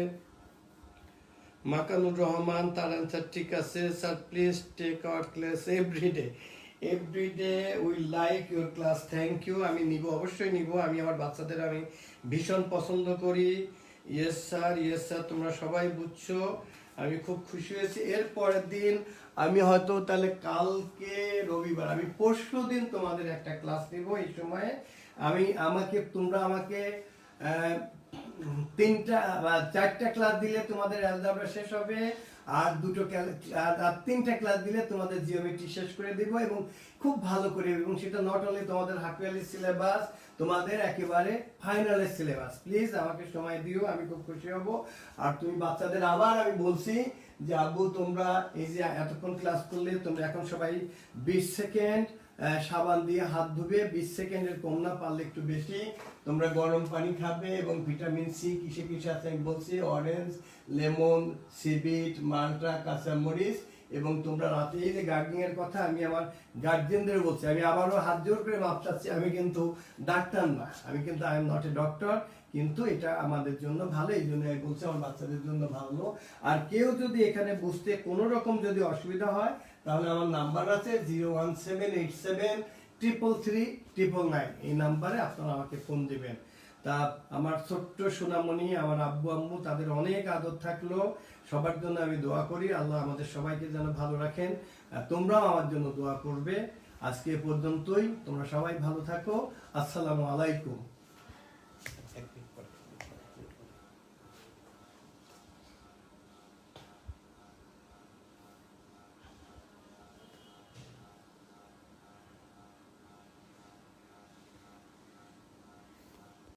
Speaker 2: মাকানুর রহমান, তার অ্যান্সার ঠিক আছে। Sir please take our class every day we like your class, thank you. আমি নিব, অবশ্যই নিব, আমি আমার বাচ্চাদের আমি ভীষণ পছন্দ করি। ইয়েস স্যার, তোমরা সবাই বুঝছো, আমি খুব খুশি হয়েছি। এর পরের দিন আমি হয়তো তাহলে কালকে রবিবার, আমি পরশু দিন তোমাদের একটা ক্লাস নেব। এই সময়ে তোমরা আমাকে 3টা বা 4টা ক্লাস দিলে তোমাদের অ্যালজেব্রা শেষ হবে, আর 3টা ক্লাস দিলে তোমাদের জিওমেট্রি শেষ করে দেব, এবং খুব ভালো করে, এবং সেটা নট অনলি তোমাদের হাফ ইয়ারলি সিলেবাস, তোমাদের একেবারে ফাইনালের সিলেবাস। প্লিজ আমাকে সময় দিও, আমি খুব খুশি হব। আর তুমি বাচ্চাদের আবার আমি বলছি যে আব্বু তোমরা এই যে এতক্ষণ ক্লাস করলে, তোমরা এখন সবাই 20 সেকেন্ড সাবান দিয়ে হাত ধুবে, 20 সেকেন্ডের কম না, পারলে একটু বেশি। তোমরা গরম পানি খাবে, এবং ভিটামিন সি কিসে কিসে আছে আমি বলছি, অরেঞ্জ, লেমন, সিবিট, মাল্টা, কাঁচামরিচ। এবং তোমরা রাতে এই যে গার্ডেনিং এর কথা, আমি আমার গার্জিয়ানদের বলছি, আমি আবারও হাত জোর করে মাপ চাচ্ছি, আমি কিন্তু ডাক্তার না, আমি কিন্তু I am not a doctor, কিন্তু এটা আমাদের জন্য ভালো, এই জন্য আমি বলছি আমার বাচ্চাদের জন্য ভালো। আর কেউ যদি এখানে বুঝতে কোনো রকম যদি অসুবিধা হয়, তাহলে আমার নাম্বার আছে 01787333999, এই নাম্বারে আপনারা আমাকে ফোন দিবেন। তা আমার ছোট্ট সোনামণি, আমার আব্বু আম্মু, তাদের অনেক আদর থাকলো, সবার জন্য আমি দোয়া করি, আল্লাহ আমাদের সবাইকে যেন ভালো রাখেন। তোমরাও আমার জন্য দোয়া করবে। আজকে এ পর্যন্তই, তোমরা সবাই ভালো থাকো। আসসালামু আলাইকুম।